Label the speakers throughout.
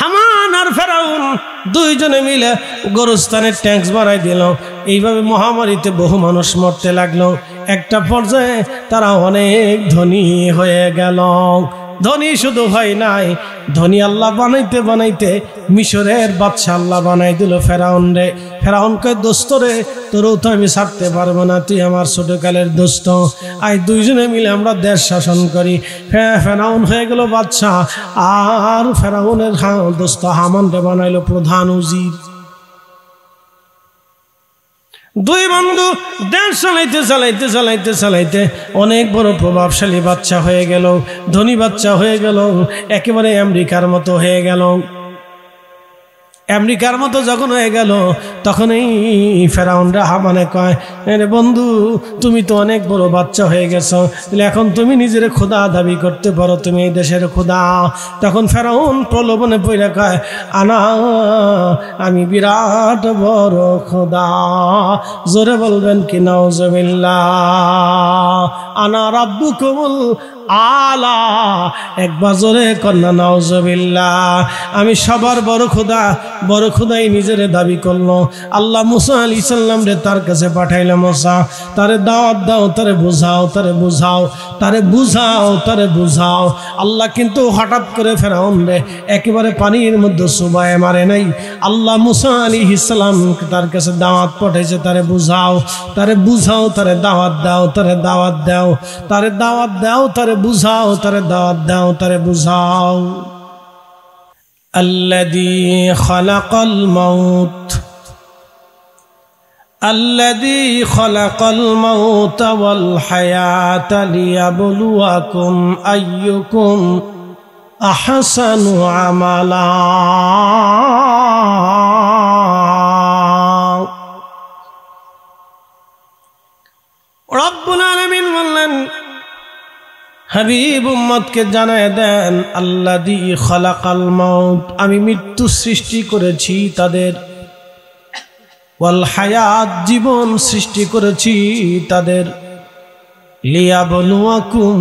Speaker 1: হামান আর ফেরাউন দুইজনে মিলে গোরস্থানের ট্যাঙ্কস বানাই দিল। এইভাবে মহামারীতে বহু মানুষ মরতে লাগলো। একটা পর্যায়ে তারা অনেক ধনী হয়ে গেল। ধনী শুধু হয় নাই, ধনী আল্লাহ বানাইতে বানাইতে মিশরের বাদশা আল্লাহ বানাই দিল ফেরাউন রে। ফেরাউনকে দোস্ত রে, তোরও তো আমি ছাড়তে পারবো না, তুই আমার ছোটকালের দোস্ত, আজ দুইজনে মিলে আমরা দেশ শাসন করি। ফেরাউন হয়ে গেল বাদশা, আর ফেরাউনের দোস্ত হামান রে বানাইলো প্রধান উজির। দুই বন্ধু দেশ চালাইতে চালাইতে চালাইতে চালাইতে অনেক বড় প্রভাবশালী বাচ্চা হয়ে গেল, ধনী বাচ্চা হয়ে গেল, একেবারে আমেরিকার মতো হয়ে গেল। আমেরিকার মতো যখন হয়ে গেল তখন এই ফেরাউনরা হামানে কয়, রে বন্ধু তুমি তো অনেক বড় বাচ্চা হয়ে গেছো, তাহলে এখন তুমি নিজের খোদা দাবি করতে পারো, তুমি এই দেশের খোদা। তখন ফেরাউন প্রলোভনে পড়ে কয়, আমি বিরাট বড় খোদা। জোরে বলবেন কি নাউজুবিল্লাহ। আনা রাব্বুকুমুল আলা, একবার জোরে কন্যা নাউজুবিল্লাহ। আমি সবার বড় খোদা। বড় খোদাই নিজেরে দাবি করলো। আল্লাহ মুসা আলাইহিস সালাম রে তার কাছে পাঠাইলো, মুসা তারে দাওয়াত দাও, তারে বুঝাও, তারে বুঝাও, তারে বুঝাও, তারে বুঝাও। আল্লাহ কিন্তু হঠাৎ করে ফেরাউন রে একেবারে পানির মধ্যে চুবায় মারে নাই। আল্লাহ মুসা আলাইহিস সালাম তার কাছে দাওয়াত পাঠাইছে, তারে বুঝাও, তারে বুঝাও, তারে দাওয়াত দাও, তারে দাওয়াত দাও, তারে দাওয়াত দাও, তারে বুঝাও, তারে দাওয়াত দাও, তারে বুঝাও। الذي خلق الموت الذي خلق الموت والحياة ليبلوكم أيكم أحسن عملا। রব্বুল আলামিন বললেন, হাবিব উম্মতকে জানায় দেন, আল্লাযী খালাকাল মাউত, আমি মৃত্যু সৃষ্টি করেছি তাদের, ওয়াল হায়াত, জীবন সৃষ্টি করেছি তাদের, লিয়াবলুয়াকুম,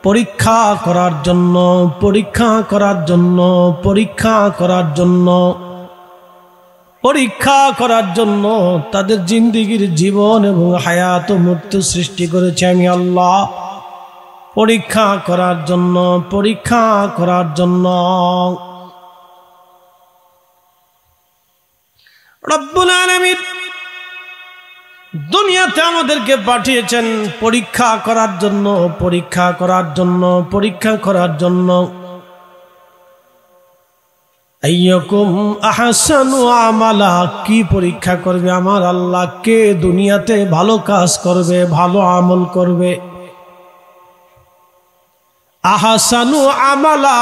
Speaker 1: পরীক্ষা করার জন্য, পরীক্ষা করার জন্য, পরীক্ষা করার জন্য, পরীক্ষা করার জন্য তাদের জিন্দেগির জীবন এবং হায়াত ও মৃত্যু সৃষ্টি করেছি আমি আল্লাহ, পরীক্ষা করার জন্য, পরীক্ষা করার জন্য। রব্বুল আলামিন দুনিয়াতে আমাদেরকে পাঠিয়েছেন পরীক্ষা করার জন্য, পরীক্ষা করার জন্য, পরীক্ষা করার জন্য। আইয়াকুম আহসানু আমালা, কি পরীক্ষা করবে আমার আল্লাহ, কে দুনিয়াতে ভালো কাজ করবে, ভালো আমল করবে। আহসানু আমালা,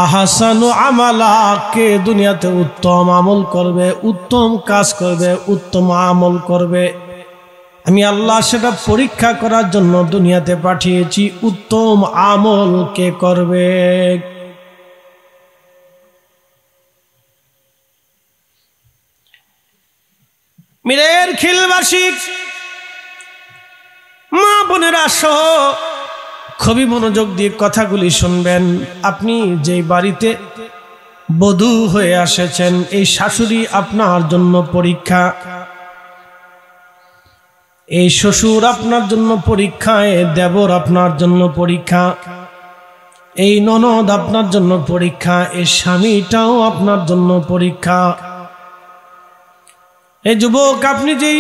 Speaker 1: আহসানু আমালা, কে দুনিয়াতে উত্তম আমল করবে, উত্তম কাজ করবে, উত্তম আমল করবে। আমি আল্লাহ সেটা পরীক্ষা করার জন্য দুনিয়াতে পাঠিয়েছি, উত্তম আমল কে করবে। মিরের খিলবাসী মা বোনেরা সহ খুবই মনোযোগ দিয়ে কথাগুলি শুনবেন। আপনি যে বাড়িতে বধূ হয়ে এসেছেন, এই শাশুড়ি আপনার জন্য পরীক্ষা, এই শ্বশুর আপনার জন্য পরীক্ষা, এই দেবর আপনার জন্য পরীক্ষা, এই ননদ আপনার জন্য পরীক্ষা, এই স্বামীটাও আপনার জন্য পরীক্ষা। এই যুবক, আপনি যেই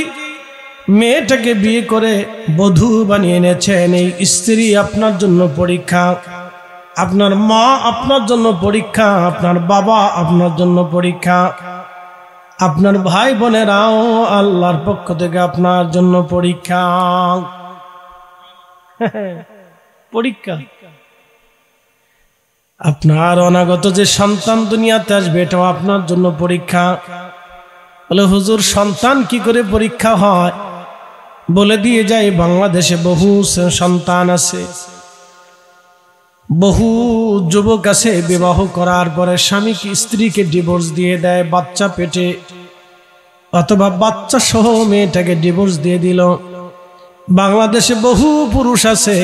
Speaker 1: মেয়েটাকে বিয়ে করে বধূ বানিয়ে এনেছেন, এই স্ত্রী আপনার জন্য পরীক্ষা, আপনার মা আপনার জন্য পরীক্ষা, আপনার বাবা আপনার জন্য পরীক্ষা, আপনার ভাই বোনেরাও আল্লাহর পক্ষ থেকে আপনার জন্য পরীক্ষা। পরীক্ষা। আপনার অনাগত যে সন্তান দুনিয়াতে আসবে, এটাও আপনার জন্য পরীক্ষা। বলে হুজুর, সন্তান কি করে পরীক্ষা হয়? বলে দিয়ে যাই, বাংলাদেশে বহু সন্তান আছে, বহু যুবক আছে বিবাহ করার পরে স্বামীকে স্ত্রীকে ডিভোর্স দিয়ে দেয়, বাচ্চা পেটে, অথবা বাচ্চা সহ মেয়েটাকে ডিভোর্স দিয়ে দিল। বাংলাদেশে বহু পুরুষ আছে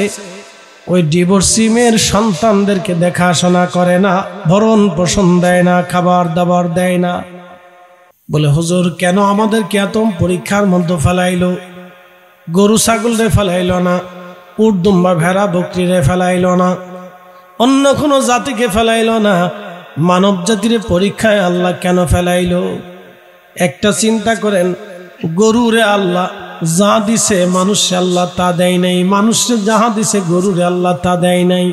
Speaker 1: ওই ডিভোর্সি মেয়ের সন্তানদেরকে দেখাশোনা করে না, ভরণ পোষণ দেয় না, খাবার দাবার দেয় না। বলে হুজুর কেন আমাদেরকে এত পরীক্ষার মধ্যে ফেলাইলো? গরু ছাগল রে ফেলাইলো না, উট দুম্বা ভেড়া বকরি রে ফেলাইলো না, অন্য কোনো জাতিকে ফেলাইলো না, মানব জাতির পরীক্ষায় আল্লাহ কেন ফেলাইলো? একটা চিন্তা করেন, গরুরে আল্লাহ যা দিছে মানুষে আল্লাহ তা দেয় নাই, মানুষে যাহা দিছে গরুরে আল্লাহ তা দেয় নাই।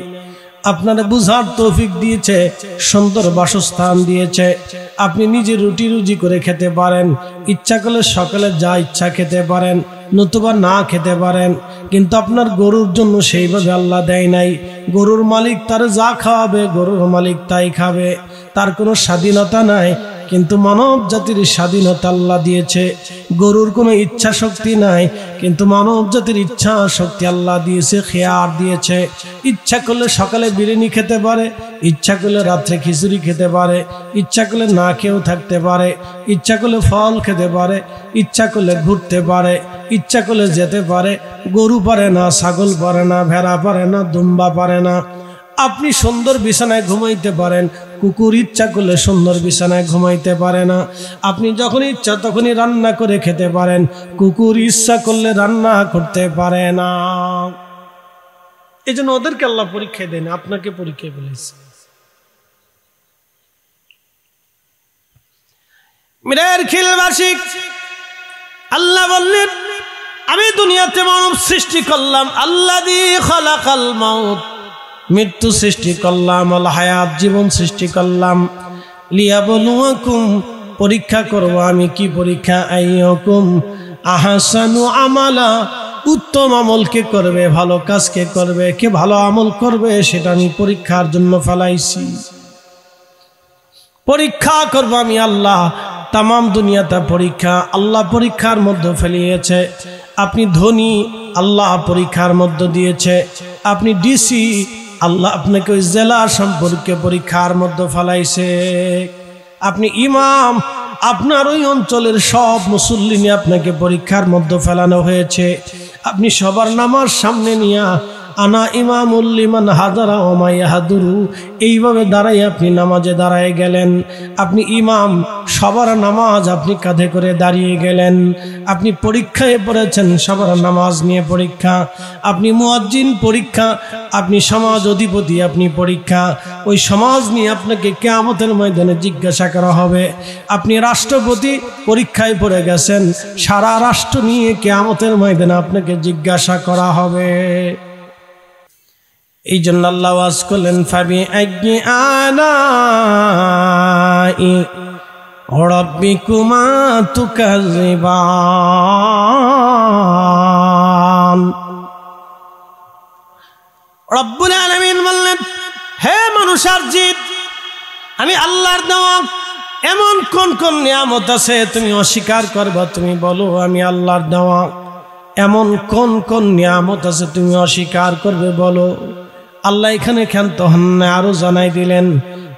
Speaker 1: আপনারা বুঝার তৌফিক দিয়েছে, সুন্দর বাসস্থান দিয়েছে, আপনি নিজে রুটি রুজি করে খেতে পারেন, ইচ্ছা করলে সকালে যা ইচ্ছা খেতে পারেন, নতুবা না খেতে পারেন, কিন্তু আপনার গরুর জন্য সেইভাবে আল্লাহ দেয় নাই। গরুর মালিক তার যা খাওয়াবে, গরুর মালিক তাই খাবে, তার কোনো স্বাধীনতা নাই। কিন্তু মানব জাতির স্বাধীনতা আল্লাহ দিয়েছে। গরুর কোনো ইচ্ছা শক্তি নাই, কিন্তু মানব জাতির ইচ্ছা শক্তি আল্লাহ দিয়েছে, খেয়ার দিয়েছে। ইচ্ছা করলে সকালে বিরিয়ানি খেতে পারে, ইচ্ছা করলে রাত্রে খিচুড়ি খেতে পারে, ইচ্ছা করলে না খেয়েও থাকতে পারে, ইচ্ছা করলে ফল খেতে পারে, ইচ্ছা করলে ঘুরতে পারে, ইচ্ছা করলে যেতে পারে। গরু পারে না, ছাগল পারে না, ভেড়া পারে না, দুম্বা পারে না। আপনি সুন্দর বিছানায় ঘুমাইতে পারেন, কুকুর ইচ্ছা করলে সুন্দর বিছানায় ঘুমাইতে পারে না। আপনি যখন ইচ্ছা তখনই রান্না করে খেতে পারেন, কুকুর ইচ্ছা করলে রান্না করতে পারে না। এই জন্য ওদেরকে আল্লাহ পরীক্ষা দেন, আপনাকে পরীক্ষা বলেছে। মিরের খিলবাসী আল্লাহ বললেন, আমি দুনিয়াতে মানব সৃষ্টি করলাম, আল্লাযী খালাকাল মাউত, মৃত্যু সৃষ্টি করলাম, আল হায়াত, জীবন সৃষ্টি করলাম, লিয়াবলুয়াকুম, পরীক্ষা করব। আমি কি পরীক্ষা? আইয়াকুম আহসানু আমালা, উত্তম আমল কে করবে, ভালো কাজ কে করবে, কে ভালো আমল করবে, সেটা আমি পরীক্ষার জন্য ফেলাইছি। পরীক্ষা করব আমি আল্লাহ। তাম দুনিয়াটা পরীক্ষা, আল্লাহ পরীক্ষার মধ্যে ফেলিয়েছে। আপনি ধনী, আল্লাহ পরীক্ষার মধ্যে দিয়েছে। আপনি ডিসি, আল্লাহ আপনাকে ওই জেলা সম্পর্কে পরীক্ষার মধ্যে ফেলাইছে। আপনি ইমাম, আপনার ওই অঞ্চলের সব মুসল্লি নিয়ে আপনাকে পরীক্ষার মধ্যে ফেলানো হয়েছে। আপনি সবার নামাজ সামনে নিয়া আনা ইমামুল লিমান হাজারা ওয়া মা ইয়াহদুরু, এইভাবে দাঁড়াই আপনি নামাজে দাঁড়ায় গেলেন। আপনি ইমাম, সবার নামাজ আপনি কাঁধে করে দাঁড়িয়ে গেলেন। আপনি পরীক্ষায় পড়েছেন, সবার নামাজ নিয়ে পরীক্ষা। আপনি মুয়াজ্জিন, পরীক্ষা। আপনি সমাজ অধিপতি, আপনি পরীক্ষা। ওই সমাজ নিয়ে আপনাকে কিয়ামতের ময়দানে জিজ্ঞাসা করা হবে। আপনি রাষ্ট্রপতি, পরীক্ষায় পড়ে গেছেন, সারা রাষ্ট্র নিয়ে কিয়ামতের ময়দানে আপনাকে জিজ্ঞাসা করা হবে। এই জন্য আল্লাহ ওয়াজ করলেন, ফাবি আইয়ি আলাই রাব্বিকুমা তুকাযিবান। রব্বুল আলামিন বললেন, হে মানুষ আর জিন, আমি আল্লাহর দেওয়া এমন কোন কোন নিয়ামত আছে তুমি অস্বীকার করবা? তুমি বলো আমি আল্লাহর দেওয়া এমন কোন কোন নিয়ামত আছে তুমি অস্বীকার করবে, বলো। আল্লাহ এখানে ক্ষান্ত হন না, আরো জানাই দিলেন,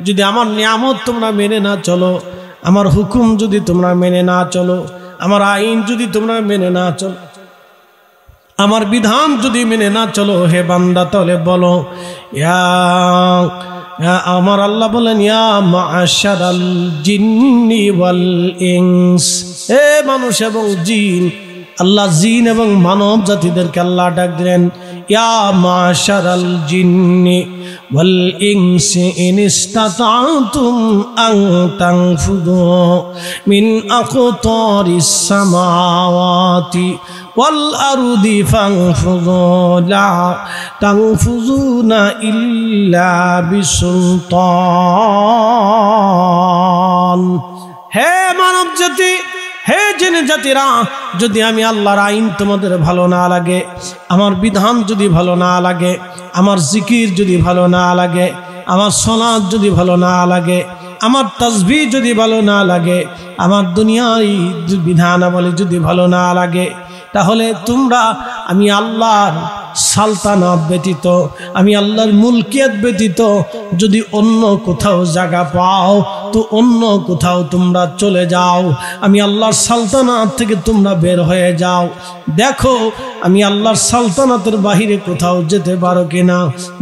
Speaker 1: যদি আমার নিয়ামত তোমরা মেনে না চলো, আমার হুকুম যদি তোমরা মেনে না চলো, আমার আইন যদি তোমরা মেনে না চলো, আমার বিধান যদি মেনে না চলো, হে বান্দা তাহলে বলো আমার আল্লাহ বলেন, ইয়া মা'শারাল জিন্নি ওয়াল ইনস, হে মানুষ এবং জিন। আল্লাহ জিন এবং মানব জাতিদেরকে আল্লাহ ডাক দিলেন, ইয়া মা'শারাল জিন্নি ওয়াল ইনসি ইন ইসতাতা'তুম আন তানফুযু মিন আকতারিস সামাওয়াতি ওয়াল আরদি ফানফুযু লা তানফুযুনা ইল্লা বিসুলতান। হে মানব জাতি, হে জিন জাতিরা, যদি আমি আল্লাহর আইন তোমাদের ভালো না লাগে, আমার বিধান যদি ভালো না লাগে, আমার জিকির যদি ভালো না লাগে, আমার সালাত যদি ভালো না লাগে, আমার তাসবিহ যদি ভালো না লাগে, আমার দুনিয়ার বিধানাবলী যদি ভালো না লাগে, তাহলে তোমরা আমি আল্লাহর সালতানাত ব্যতীত, আমি আল্লাহর মুলকিয়াত ব্যতীত যদি অন্য কোথাও জায়গা পাও, তো অন্য কোথাও তোমরা চলে যাও, আমি আল্লাহর সালতানাত থেকে তোমরা বের হয়ে যাও, দেখো আমি আল্লাহর সালতানাতের বাহিরে কোথাও যেতে পারো কিনা।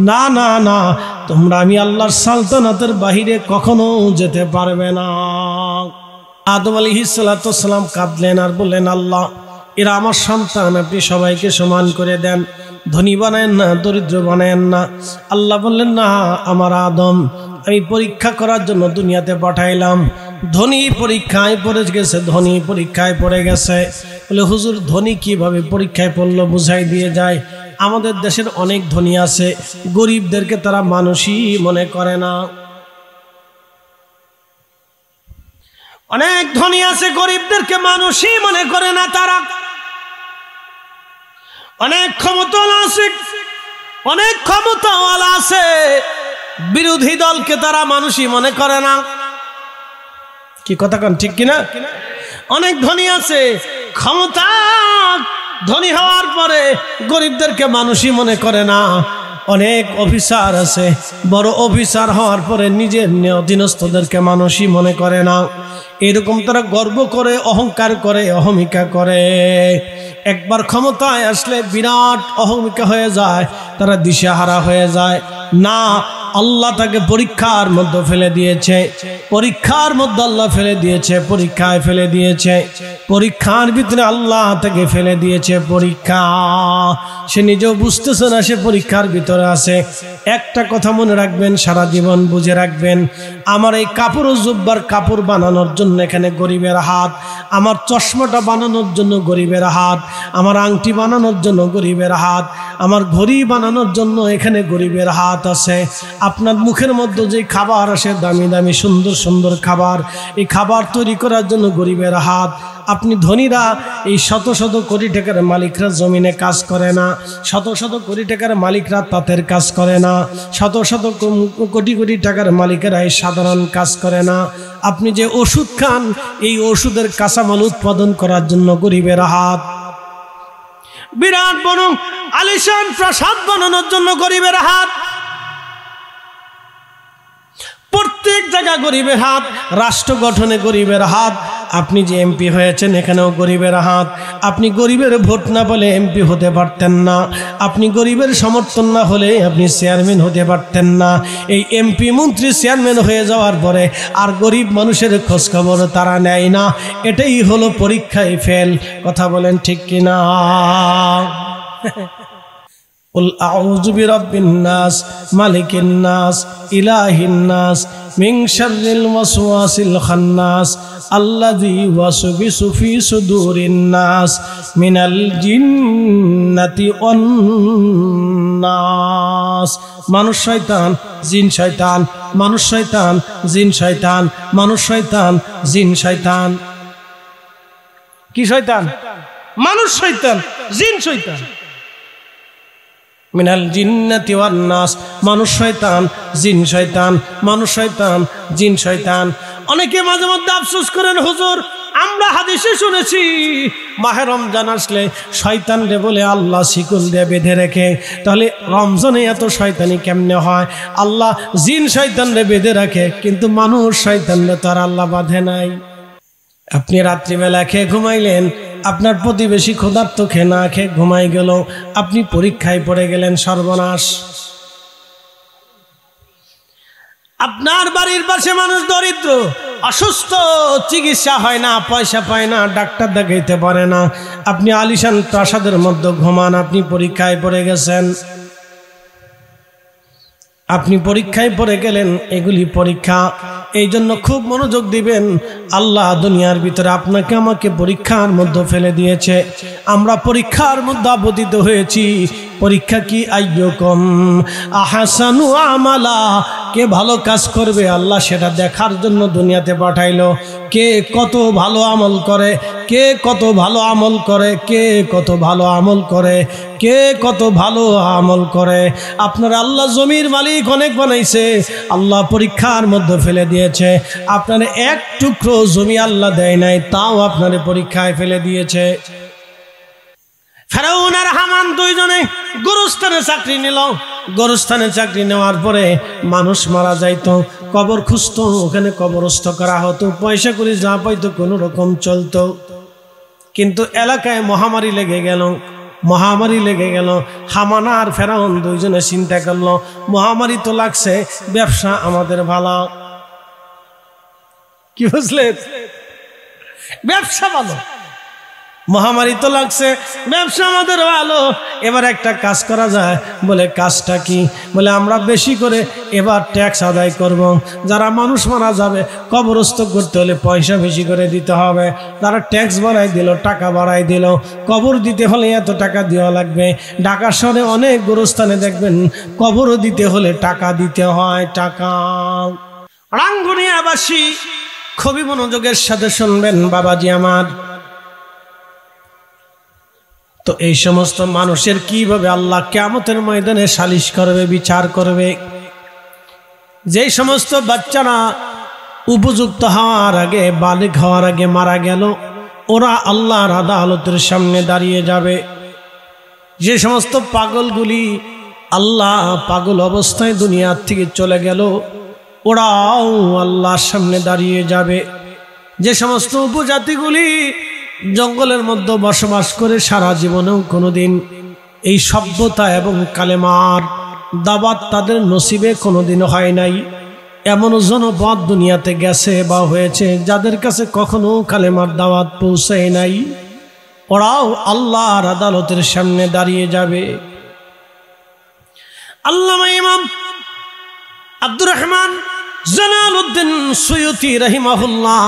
Speaker 1: না না না, তোমরা আমি আল্লাহর সালতানাতের বাহিরে কখনো যেতে পারবে না। আদম আলাইহিস সালাতু ওয়াস সালাম কাঁদলেন আর বললেন, আল্লাহ এরা আমার সন্তান, আপনি সবাইকে সমান করে দেন, ধনী বানায়েন না, দরিদ্র বানায়েন না। আল্লাহ বললেন, না আমার আদম, আমি পরীক্ষা করার জন্য দুনিয়াতে পাঠাইলাম। ধনী পরীক্ষায় পড়ে গেছে, ধনী পরীক্ষায় পড়ে গেছে। বলে, হুজুর ধনী কিভাবে পরীক্ষায় পড়লো বুঝাই দিয়ে যায়। আমাদের দেশের অনেক ধনী আছে, গরিবদেরকে তারা মানুষই মনে করে না। অনেক ধনী আছে, গরিবদেরকে মানুষই মনে করে না। তারা অনেক ক্ষমতাওয়ালা আছে, অনেক ক্ষমতাওয়ালা আছে, বিরোধী দলকে তারা মানুষই মনে করে না। কি কথা কান ঠিক কিনা? অনেক ধনী আছে, ক্ষমতা ধনী হওয়ার পরে গরিবদেরকে মানুষই মনে করে না। অনেক অফিসার আছে, বড় অফিসার হওয়ার পরে নিজের অধীনস্থদেরকে মানুষই মনে করে না। এরকম তারা গর্ব করে, অহংকার করে, অহমিকা করে। একবার ক্ষমতায় আসলে বিরাট অহমিকা হয়ে যায়, তারা দিশেহারা হয়ে যায়। না, আল্লাহ তাকে পরীক্ষার মধ্যে ফেলে দিয়েছে, পরীক্ষার মধ্যে আল্লাহ ফেলে দিয়েছে, পরীক্ষায় ফেলে দিয়েছে, পরীক্ষার ভিতরে আল্লাহ তাকে ফেলে দিয়েছে। পরীক্ষা সে নিজেও বুঝতেছে না সে পরীক্ষার ভিতরে আছে। একটা কথা মনে রাখবেন, সারা জীবন বুঝে রাখবেন, আমার এই কাপড় ও জুব্বার কাপড় বানানোর জন্য এখানে গরিবের হাত, আমার চশমাটা বানানোর জন্য গরিবের হাত, আমার আংটি বানানোর জন্য গরিবের হাত, আমার ঘড়ি বানানোর জন্য এখানে গরিবের হাত আছে। আপনার মুখের মধ্যে যে খাবার আসে, দামি দামি সুন্দর সুন্দর খাবার, এই খাবার তৈরি করার জন্য গরিবের হাত। আপনি ধনীরা, এই শত শত কোটি টাকার মালিকরা জমিনে কাজ করে না, শত শত কোটি টাকার মালিকরা তাঁতের কাজ করে না, শত শত কোটি কোটি টাকার মালিকেরা এই সাধারণ কাজ করে না। আপনি যে ওষুধ খান, এই ওষুধের কাঁচামাল উৎপাদন করার জন্য গরিবের হাত। বিরাট বড় আলিশান প্রাসাদ বানানোর জন্য গরিবের হাত। প্রত্যেক জায়গা গরিবের হাত, রাষ্ট্র গঠনে গরিবের হাত। আপনি যে এমপি হয়েছেন, এখানেও গরিবের হাত। আপনি গরিবের ভোট না বলে এমপি হতে পারতেন না, আপনি গরিবের সমর্থন না হলে আপনি চেয়ারম্যান হতে পারতেন না। এই এমপি মন্ত্রী চেয়ারম্যান হয়ে যাওয়ার পরে আর গরিব মানুষের খোঁজখবর তারা নেয় না। এটাই হলো পরীক্ষায় ফেল। কথা বলেন ঠিক কিনা? قل أعوذ برب الناس ملك الناس إله الناس من شر الوسواس الخناس الذي يوسوس في صدور الناس من الجنة والناس। মানুষ শয়তান, জিন শয়তান, মানুষ শয়তান, জিন শয়তান, মানুষ শয়তান, জিন শয়তান। কি শয়তান? মানুষ শয়তান, জিন শয়তান। মিনাল জিন্নাতি ওয়ান নাস, মানুষ শয়তান, জিন শয়তান, মানুষ শয়তান, জিন শয়তান। অনেকে মাঝে মধ্যে আফসোস করেন, হুজুর আমরা হাদিসে শুনেছি মাহে রমজান আসলে শয়তান রে বলে আল্লাহ শিকল দিয়ে বেঁধে রেখে, তাহলে রমজানে এত শয়তানি কেমনে হয়? আল্লাহ জিন শয়তান রে বেঁধে রাখে, কিন্তু মানুষ শয়তান রে তো আর আল্লাহ বাঁধে নাই। আপনি রাত্রিবেলা খেয়ে ঘুমাইলেন, আপনার প্রতিবেশী ক্ষুধার্ত খেয়ে না খেয়ে ঘুমাই গেল, আপনি পরীক্ষায় পড়ে গেলেন, সর্বনাশ। আপনার বাড়ির পাশে মানুষ দরিদ্র, অসুস্থ, চিকিৎসা হয় না, পয়সা পায় না, ডাক্তার দেখাইতে পারে না, আপনি আলিশান প্রাসাদের মধ্যে ঘুমান, আপনি পরীক্ষায় পড়ে গেছেন। আপনি পরীক্ষায় পড়ে গেলেন, এগুলি পরীক্ষা। এই জন্য খুব মনোযোগ দিবেন। আল্লাহ দুনিয়ার ভিতরে আপনাকে আমাকে পরীক্ষার মধ্যে ফেলে দিয়েছে, আমরা পরীক্ষার মধ্যে আবদ্ধ হয়েছি। পরীক্ষা কি? আইয়ুকুম আহসানু আমালা, কে ভালো কাজ করবে আল্লাহ সেটা দেখার জন্য দুনিয়াতে পাঠাইলো। কে কত ভালো আমল করে, কে কত ভালো আমল করে, কে কত ভালো আমল করে, কে কত ভালো আমল করে। আপনার আল্লাহ জমির মালিক অনেক বানাইছে, আল্লাহ পরীক্ষার মধ্যে ফেলে দিয়েছে। আপনার এক টুকরো জমি আল্লাহ দেয় নাই, তাও আপনার পরীক্ষায় ফেলে দিয়েছে। ফেরাউন আর হামান দুইজনে গুরুস্থানে চাকরি নিল, গোরস্থানে চাকরি নেওয়ার পরে মানুষ মারা যাইতো, কবর খুঁজতো, ওখানে কবরস্থ করা হতো, পয়সা করে যা পাইতো কোনো রকম চলতো। কিন্তু এলাকায় মহামারী লেগে গেল। হামান আর ফেরাউন দুইজনে চিন্তা করলো, মহামারী তো লাগছে, ব্যবসা আমাদের ভালো। কি বুঝলেন? ব্যবসা ভালো, মহামারী তো লাগছে, ব্যবসা আমাদের ভালো। এবার একটা কাজ করা যায়। বলে কাজটা কি? বলে আমরা বেশি করে এবার ট্যাক্স আদায় করব। যারা মানুষ মারা যাবে কবরস্থ করতে হলে পয়সা বেশি করে দিতে হবে। তারা ট্যাক্স বাড়াই দিল, টাকা বাড়াই দিল। কবর দিতে হলে এত টাকা দেওয়া লাগবে। ঢাকা শহরে অনেক গোরস্থানে দেখবেন কবরও দিতে হলে টাকা দিতে হয়। টাকা। রাঙ্গুনিয়াবাসী খুবই মনোযোগের সাথে শুনবেন বাবাজি আমার। তো এই সমস্ত মানুষের কিভাবে আল্লাহ কিয়ামতের ময়দানে সালিশ করবে, বিচার করবে? যে সমস্ত বাচ্চারা উপযুক্ত হওয়ার আগে, বালিগ হওয়ার আগে মারা গেল, ওরা আল্লাহর আদালতের সামনে দাঁড়িয়ে যাবে। যে সমস্ত পাগলগুলি আল্লাহ পাগল অবস্থায় দুনিয়ার থেকে চলে গেল, ওরাও আল্লাহর সামনে দাঁড়িয়ে যাবে। যে সমস্ত উপজাতিগুলি জঙ্গলের মধ্যে বসবাস করে সারা জীবনেও কোনোদিন এই সভ্যতা এবং কালেমার দাওয়াত তাদের নসিবে কোনোদিন হয় নাই, এমন জনপদ দুনিয়াতে গেছে বা হয়েছে যাদের কাছে কখনো কালেমার দাওয়াত পৌঁছায় নাই, ওরাও আল্লাহর আদালতের সামনে দাঁড়িয়ে যাবে। আল্লামা ইমাম আব্দুর রহমান জালালউদ্দিন সুয়ুতি রাহিমাহুল্লাহ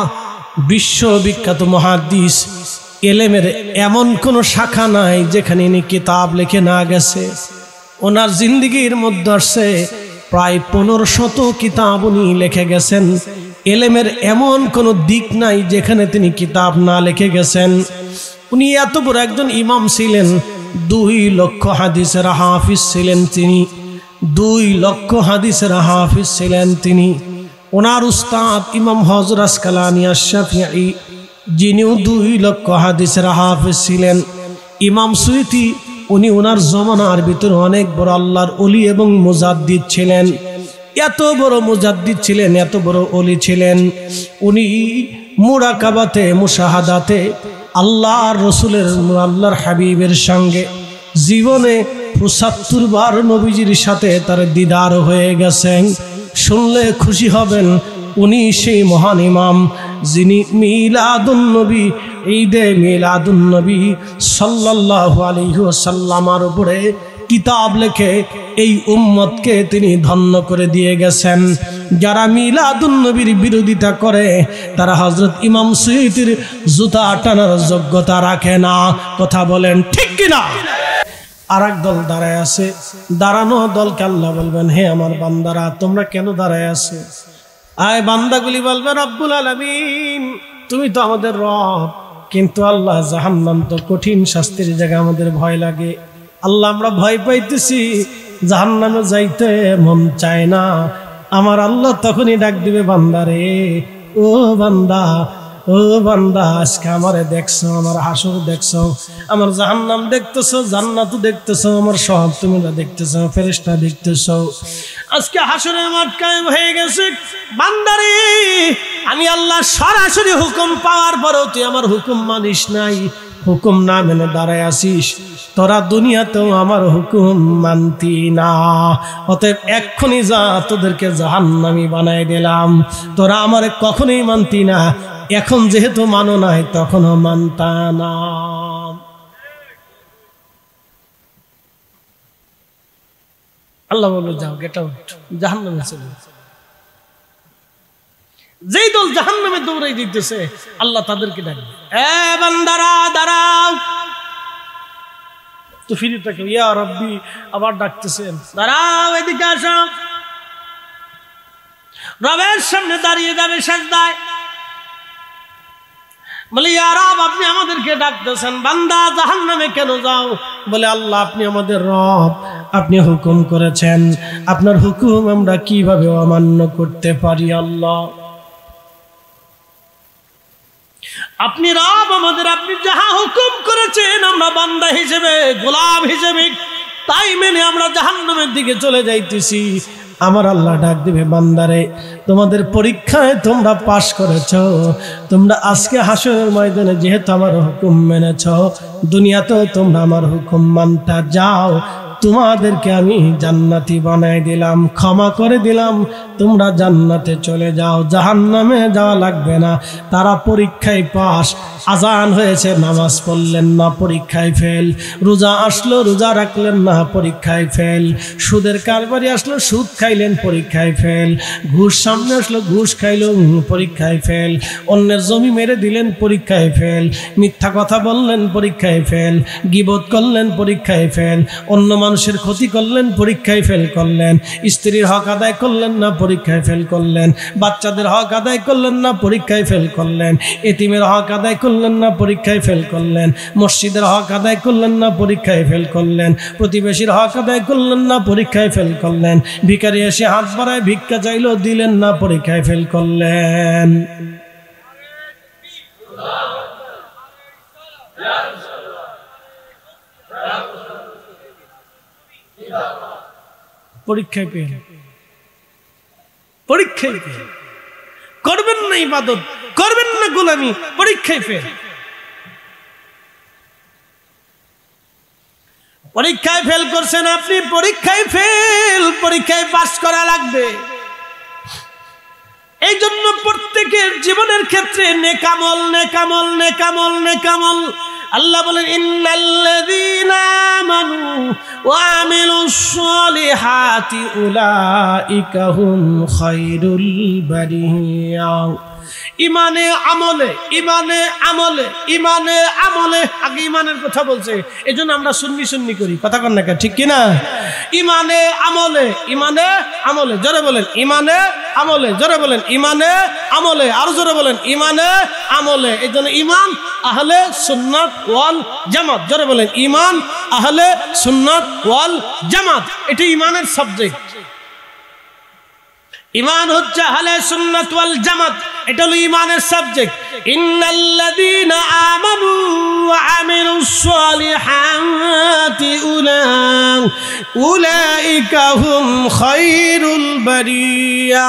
Speaker 1: বিশ্ববিখ্যাত মুহাদ্দিস। এলেমের এমন কোন শাখা নাই যেখানে ইনি কিতাব লিখে না গেছে। ওনার জিন্দেগির মধ্যে আসছে প্রায় 1500 কিতাব উনি লিখে গেছেন। এলেমের এমন কোন দিক নাই যেখানে তিনি কিতাব না লিখে গেছেন। উনি এত বড় একজন ইমাম ছিলেন, 2 লক্ষ হাদিসের হাফিজ ছিলেন তিনি। 2 লক্ষ হাদিসের হাফিজ ছিলেন তিনি। ওনার উস্তাদ ইমাম হযরত আসকালানী আশ-শাফিঈ, যিনিও 2 লক্ষ হাদিসের হাফেজ ছিলেন। ইমাম সুয়ুতি উনি ওনার জমানার ভিতরে অনেক বড় আল্লাহর ওলি এবং মুজাদ্দিদ ছিলেন। এত বড় মুজাদ্দিদ ছিলেন, এত বড় ওলি ছিলেন। উনি মুরাকাবাতে, মুশাহাদাতে আল্লাহর রসুলের, আল্লাহর হাবিবের সঙ্গে জীবনে 75 বার নবীজির সাথে তার দিদার হয়ে গেছেন। শুনলে খুশি হবেন, উনি সেই মহান ইমাম যিনি মিলাদুন নবী, ঈদে মিলাদুন নবী সাল্লাল্লাহু আলাইহি ওয়াসাল্লামের উপরে কিতাব লিখে এই উম্মতকে তিনি ধন্য করে দিয়ে গেছেন। যারা মিলাদুন নবীর বিরোধিতা করে তারা হযরত ইমাম সুয়ুতির জুতা টানার যোগ্যতা রাখে না। কথা বলেন ঠিক কিনা? আরেক দল দাঁড়ায় আছে, দাঁড়ানো দলকে আল্লাহ বলবেন, হে আমার বান্দারা তোমরা কেন দাঁড়ায় আছো? আয় বান্দাগুলি বলবে, রব্বুল আলামিন তুমি তো আমাদের রব, কিন্তু আল্লাহ জাহান্নাম তো কঠিন শাস্তির জায়গা, আমাদের ভয় লাগে। আল্লাহ আমরা ভয় পাইতেছি, জাহান্নামে যাইতে মন চায় না। আমার আল্লাহ তখনই ডাক দিবে, বান্দারে, ও বান্দা, ও বান্দা, আজকে আমারে দেখছো, আমার হাসর দেখছো, আমার জাহান্নাম দেখতেছো, জান্নাত দেখতেছো, আমার সব তোমরা দেখতেছো, ফেরেশতা দেখতেছো। আজকে হাসরের মাঠ কায়েম হয়ে গেছে। বান্দারে, আমি আল্লাহ সরাসরি হুকুম পাওয়ার পরেও তুই আমার হুকুম মানিস নাই, হুকুম না মেনে দাঁড়ায় আসিস। তোরা দুনিয়াতেও আমার হুকুম মানতি না, অতএব এক্ষুনি যা, তোদেরকে জাহান্নামী বানাই দিলাম। তোরা আমারে কখনোই মানতি না, এখন যেহেতু মানো নাই তখনও মানতা না। আল্লাহ বলল, যাও, গেট আউট, জাহান্নামে চলে। যেই দল জাহান্নামে দৌড়াই দিতেছে আল্লাহ তাদেরকে ডাকবে, এ বান্দারা দাঁড়াও। তো ফিরে থাকে, ইয়া রব্বি, আবার ডাকতেছেন, দাঁড়াও, এদিকে আসো। রবের সামনে দাঁড়িয়ে যাবে সিজদায়, বলে, ইয়া রব আপনি আমাদেরকে ডাকতেছেন, বান্দা জাহান্নামে কেন যাও? বলে, আল্লাহ আপনি আমাদের রব, আপনি হুকুম করেছেন, আপনার হুকুম আমরা কিভাবে অমান্য করতে পারি? আল্লাহ আপনি রব আমাদের, আপনি যাহা হুকুম করেছেন আমরা বান্দা হিসেবে, গোলাম হিসেবে তাই মেনে আমরা জাহান্নামের দিকে চলে যাইতেছি। আমার আল্লাহ ডাক দিবে, বান্দারে তোমাদের পরীক্ষায় তোমরা পাশ করেছো, তোমরা আজকে হাসরের ময়দানে যেহেতু আমার হুকুম মেনেছো, দুনিয়াতেও তোমরা আমার হুকুম মানতা যাও, তোমাদেরকে আমি জান্নাতি বানাই দিলাম, ক্ষমা করে দিলাম, তোমরা জান্নাতে চলে যাও, জাহান্নামে যাওয়া লাগবে না। তারা পরীক্ষায় পাস, আজান হয়েছে নামাজ পড়লেন না, পরীক্ষায় ফেল, রোজা আসলো রোজা রাখলেন না, পরীক্ষায় ফেল, সুদের কারবারি আসলো সুদ খাইলেন, পরীক্ষায় ফেল, ঘুষ সামনে আসলো ঘুষ খাইলো, পরীক্ষায় ফেল, অন্যের জমি মেরে দিলেন, পরীক্ষায় ফেল, মিথ্যা কথা বললেন, পরীক্ষায় ফেল, গীবত করলেন, পরীক্ষায় ফেল, অন্য মানুষের ক্ষতি করলেন, পরীক্ষায় ফেল করলেন, স্ত্রীর হক আদায় করলেন না, পরীক্ষায় ফেল করলেন, বাচ্চাদের হক আদায় করলেন না, পরীক্ষায় ফেল করলেন, এতিমের হক আদায় করলেন না, পরীক্ষায় ফেল করলেন, মসজিদের হক আদায় করলেন না, পরীক্ষায় ফেল করলেন, প্রতিবেশীর হক আদায় করলেন না, পরীক্ষায় ফেল করলেন, ভিখারি এসে হাত বাড়ায় ভিক্ষা চাইলো দিলেন না, পরীক্ষায় ফেল করলেন। পরীক্ষায় ফেল, পরীক্ষায় ফেল, করবেন না ইবাদত, করবেন না গোলামি, পরীক্ষায় ফেল। পরীক্ষায় ফেল করছেন আপনি, পরীক্ষায় ফেল, পরীক্ষায় পাস করা লাগবে। এই জন্য প্রত্যেকের জীবনের ক্ষেত্রে নেকামল নেকামল নেকামল নেকামল। আল্লাহ বলেন, ইন্নাল্লাযীনা আমানু ওয়া আমিলুস সালিহাতি উলাইকা হুম খায়রুল বারিয়া। ইমানে আমলে, ইমানে আমলে, ইমানে আমলে, আগে ইমানের কথা বলছে, এই জন্য আমরা সুন্নি সুন্নি করি, কথা কন না ঠিক কিনা? ইমানে আমলে, ইমানে আমলে, জোরে বলেন ইমানে আমলে, জোরে বলেন ইমানে আমলে, আরো জোরে বলেন ইমানে আমলে। এই জন্য ইমান আহলে সুন্নাত ওয়াল জামাত, জোরে বলেন ইমান আহলে সুন্নাত ওয়াল জামাত, এটা ইমানের সাবজেক্ট। ইমান হচ্ছে আহলে সুন্নাত ওয়াল জামাত, এটা হলো ইমানের সাবজেক্ট। ইন্নাল্লাযীনা আমানু ওয়া আমিলুস সালিহাতি উলাইকা হুম খায়রুল বারিয়া।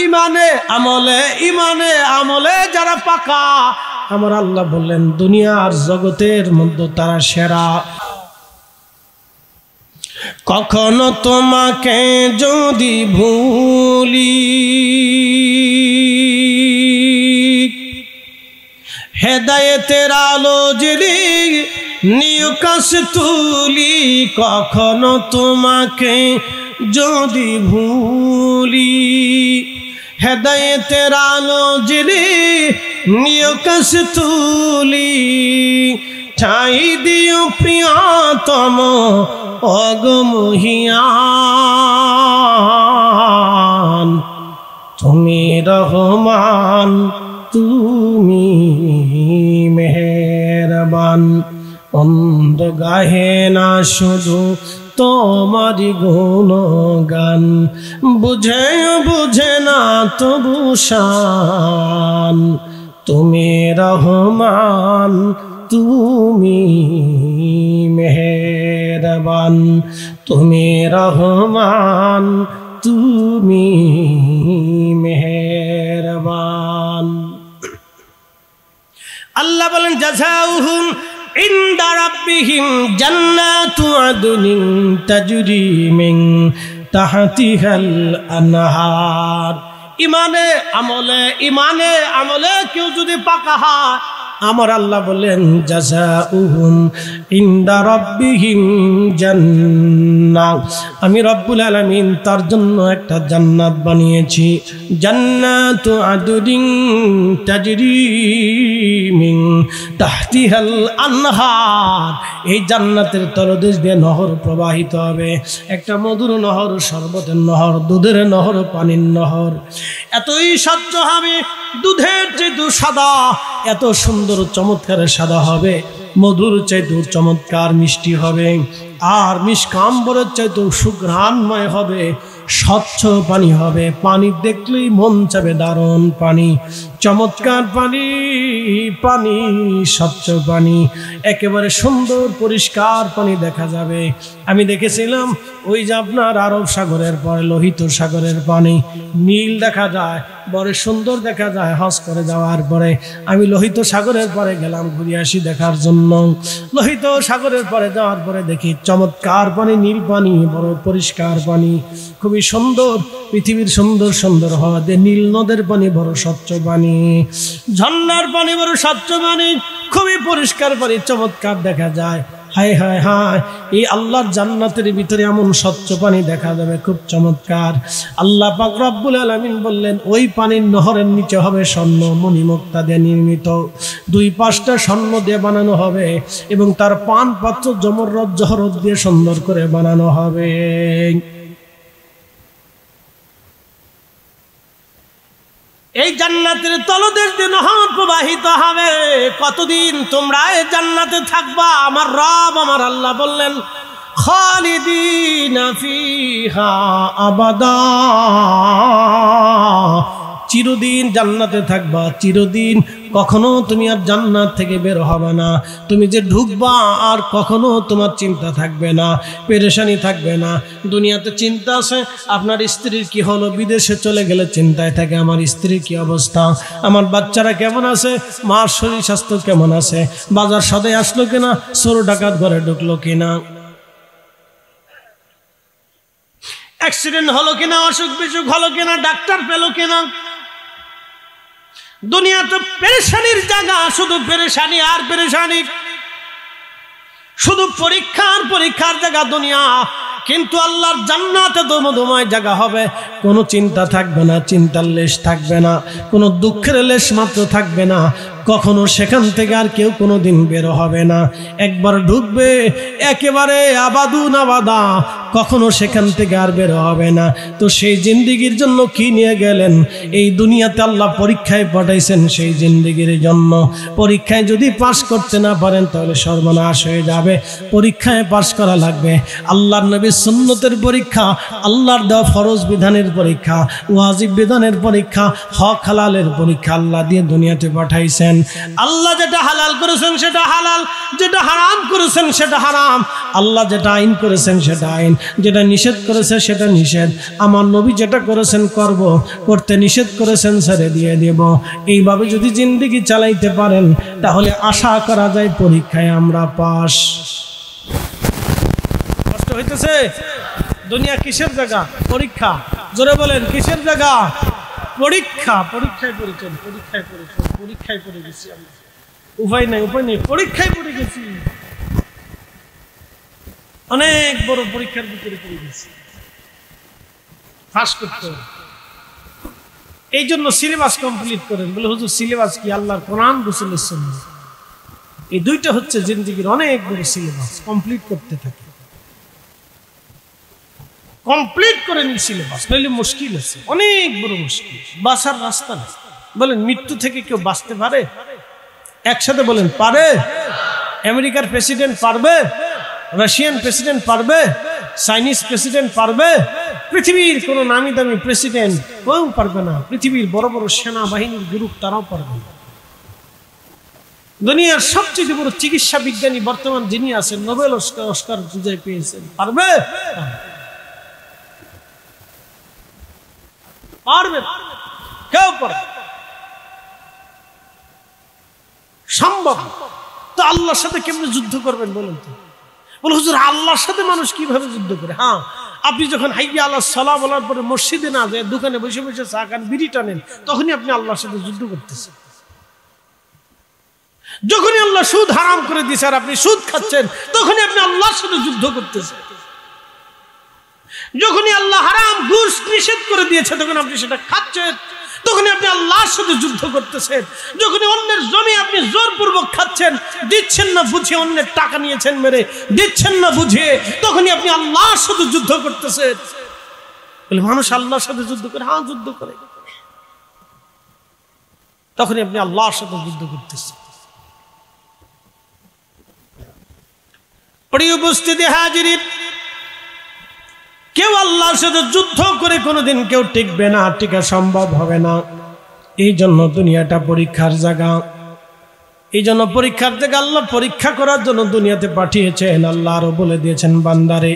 Speaker 1: ইমানে আমলে, ইমানে আমলে যারা পাকা, আমার আল্লাহ বললেন দুনিয়ার জগতের মধ্যে তারা সেরা। কখনো তোমাকে যদি ভুলি, হেদায়েতের আলো জ্বেলে নিকাশ তুলি। কখনো তোমাকে যদি ভুলি, হেদায়েতের আলো জ্বেলে নিকাশ তুলি। ঠাই দিও প্রিয়তম অগমহিয়ান, তুমি রহমান, তুমি মেহেরবান। অন্ধ গাহে না শুধু তোমারি গুণগান, বুঝে বুঝে না তবু শান। তুমি রহমান, তুমি মেহেরবান, তুমি রহমান, তুমি মেহেরবান। আল্লাহ বলেন, জাযাউহুম ইনদা রাব্বিহিম জান্নাতু আদনিন তাজরি মিন তাহতিহাল আনহার। ইমানে আমলে, ইমানে আমলে কেউ যদি পাকা হয়, আমার আল্লাহ বলেন, জাযাউহুম ইনদা রাব্বিহিম জান্নাত, আমি রব্বুল আলামিন তার জন্য একটা জান্নাত বানিয়েছি। জান্নাতু আদনিন তাজরি মিন তাহতিহাল আনহার। এই জান্নাতের তলদেশ দিয়ে নহর প্রবাহিত হবে, একটা মধুর নহর, শরবতের নহর, দুধের নহর, পানির নহর। এতই স্বচ্ছ হবে, দুধের চেয়ে সাদা, এত সুন্দর চমৎকার সাদা হবে, মধুর চাইতে চমৎকার মিষ্টি হবে, আর মিষ্কাম্বরের চাইতে সুঘ্রাণময় হবে, স্বচ্ছ পানি হবে, পানি দেখলেই মন চাবে দারুণ পানি, চমৎকার পানি, পানি স্বচ্ছ পানি, একেবারে সুন্দর পরিষ্কার পানি দেখা যাবে। আমি দেখেছিলাম ওই যে আপনার আরব সাগরের পরে লোহিত সাগরের পানি নীল দেখা যায়, বড় সুন্দর দেখা যায়। হজ করে যাওয়ার পরে আমি লোহিত সাগরের পরে গেলাম ঘুরে আসি দেখার জন্য। লোহিত সাগরের পরে যাওয়ার পরে দেখি চমৎকার পানি, নীল পানি, বড় পরিষ্কার পানি, খুবই সুন্দর। পৃথিবীর সুন্দর সুন্দর হওয়া যে নীল নদের পানি বড় স্বচ্ছ পানি, ঝর্ণার পানি বড় স্বচ্ছ পানি, খুবই পরিষ্কার পানি, চমৎকার দেখা যায়। হায় হায় হায়, এই আল্লাহর জান্নাতের ভিতরে এমন স্বচ্ছ পানি দেখা যাবে, খুব চমৎকার। আল্লাহ পাক রব্বুল আলামিন বললেন ওই পানির নহরের নিচে হবে স্বর্ণ মণিমুক্তা দিয়ে নির্মিত, 2 পাশটা স্বর্ণ দিয়ে বানানো হবে এবং তার পান পাত্র জমররদ জহরত দিয়ে সুন্দর করে বানানো হবে। এই জান্নাতের তলদেশ দিয়ে নহর প্রবাহিত হবে। কতদিন তোমরা এই জান্নাতে থাকবা? আমার রব আমার আল্লাহ বললেন খালিদিনা ফিহা আবাদা, চিরদিন জান্নাতে থাকবা, চিরদিন। কখনো তুমি আর জান্নাত থেকে বের হবে না। তুমি যে ঢুকবা আর কখনো তোমার চিন্তা থাকবে না, পেরেশানি থাকবে না। দুনিয়াতে চিন্তা আছে, আপনার স্ত্রীর কি হলো, বিদেশে চলে গেলে চিন্তায় থাকে আমার স্ত্রীর কি অবস্থা, আমার বাচ্চারা কেমন আছে, মার শরীর স্বাস্থ্য কেমন আছে, বাজার সদাই আসলো কিনা, চোর ডাকাত ঘরে ঢুকলো কিনা, অ্যাক্সিডেন্ট হলো কিনা, অসুখ বিসুখ হলো কিনা, ডাক্তার পেলো কিনা। দুনিয়া তো পেরেশানির জায়গা, শুধু পেরেশানি আর পেরেশানি, শুধু পরীক্ষার পরীক্ষার জায়গা দুনিয়া। কিন্তু আল্লাহর জান্নাতে দমদময় জায়গা হবে, কোনো চিন্তা থাকবে না, চিন্তার লেশ থাকবে না, কোনো দুঃখের লেশ মাত্র থাকবে না। কখনো সেখান থেকে আর কেউ কোনোদিন বের হবে না। একবার ঢুকবে একেবারে আবাদুন আবাদা, কখনো সেখান থেকে আর বের হবে না। তো সেই জিন্দিগির জন্য কি নিয়ে গেলেন? এই দুনিয়াতে আল্লাহ পরীক্ষায় পাঠাইছেন সেই জিন্দিগির জন্য। পরীক্ষায় যদি পাশ করতে না পারেন তাহলে সর্বনাশ হয়ে যাবে। পরীক্ষায় পাশ করা লাগবে। আল্লাহর নবীর সুন্নতের পরীক্ষা, আল্লাহর দেওয়া ফরজ বিধানের পরীক্ষা, ওয়াজিব বিধানের পরীক্ষা, হক হালালের পরীক্ষা আল্লাহ দিয়ে দুনিয়াতে পাঠাইছেন। আল্লাহ যেটা হালাল করেছেন সেটা হালাল, যেটা হারাম করেছেন সেটা হারাম। আল্লাহ যেটা আইন করেছেন সেটা আইন, যেটা নিষেধ করেছে সেটা নিষেধ। আমার নবী যেটা করেছেন করব, করতে নিষেধ করেছেন ছেড়ে দিয়ে দেব। এইভাবে যদি জিন্দেগি চালাইতে পারেন তাহলে আশা করা যায় পরীক্ষায় আমরা পাস। কষ্ট হইতেছে? দুনিয়া কিসের জায়গা? পরীক্ষা। জোরে বলেন কিসের জায়গা? পরীক্ষা। পরীক্ষায় পড়েছেন, পরীক্ষায় পড়েছেন, পরীক্ষায় পড়ে গেছি আমরা। উপায় নাই, উপায় নেই, পরীক্ষায় পড়ে গেছি। অনেক বড় পরীক্ষার ভিতরে পড়ে গেছি, পাস করতে হবে। এই জন্য সিলেবাস কমপ্লিট করেন। বলে হুজুর সিলেবাস কি? আল্লাহর কোরআন, রাসূলের সুন্নাহ, এই দুইটা হচ্ছে জিন্দেগির অনেক বড় সিলেবাস। কমপ্লিট করতে থাকে, কমপ্লিট করে নি সিলেবাস, নইলে মুশকিল আছে, অনেক বড় মুশকিল। বাঁচার রাস্তা নেই। বলেন মৃত্যু থেকে কেউ বাঁচতে পারে? একসাথে বলেন পারে? আমেরিকার প্রেসিডেন্ট পারবে? রাশিয়ান প্রেসিডেন্ট পারবে? চাইনিজ প্রেসিডেন্ট পারবে? পৃথিবীর কোন নামি দামি প্রেসিডেন্ট কেউ পারবে না। পৃথিবীর বড় বড় সেনাবাহিনীর গ্রুপ তারাও পারবে না। দুনিয়ার সবচেয়ে বড় চিকিৎসা বিজ্ঞানী বর্তমান যিনি আছেন, নোবেল অস্কার বিজয় পেয়েছেন, পারবে? পারবে কেউ? পারবে? সম্ভব। তো আল্লাহর সাথে কেমনে যুদ্ধ করবেন বলেন তো? বলে হুজুর আল্লাহর সাথে মানুষ কিভাবে যুদ্ধ করে? হ্যাঁ, আপনি যখন হাইয়া আল্লাহ সালাম বলার পরে মসজিদে না যায়, দোকানে বসে বসে চা খান, বিড়ি টানেন, তখনই আপনি আল্লাহর সাথে যুদ্ধ করতেছেন। যখনই আল্লাহ সুদ হারাম করে দিয়েছে আর আপনি সুদ খাচ্ছেন, তখনই আপনি আল্লাহর সাথে যুদ্ধ করতেছেন। যখনই আল্লাহ হারাম ঘুষ নিষেধ করে দিয়েছে তখন আপনি সেটা খাচ্ছেন, তখনই আপনি আল্লাহর সাথে যুদ্ধ করতেছেন। যখনই অন্যের জমি আপনি জোরপূর্বক খাচ্ছেন, দিচ্ছেন না বুঝিয়ে, অন্যের টাকা নিয়েছেন মেরে, দিচ্ছেন না বুঝিয়ে, তখনই আপনি আল্লাহর সাথে যুদ্ধ করতেছেন। বলে মানুষ আল্লাহর সাথে যুদ্ধ করে? হ্যাঁ, যুদ্ধ করে। তখনই আপনি আল্লাহর সাথে যুদ্ধ করতেছেন। প্রিয় উপস্থিতি হাজিরিন, কেউ আল্লাহর সাথে যুদ্ধ করে কোনোদিন কেউ টিকবে না, টিকা সম্ভব হবে না। এই জন্য দুনিয়াটা পরীক্ষার জায়গা। এই জন্য পরীক্ষার জায়গা, আল্লাহ পরীক্ষা করার জন্য দুনিয়াতে পাঠিয়েছেন। আল্লাহ আরো বলে দিয়েছেন, বান্দারে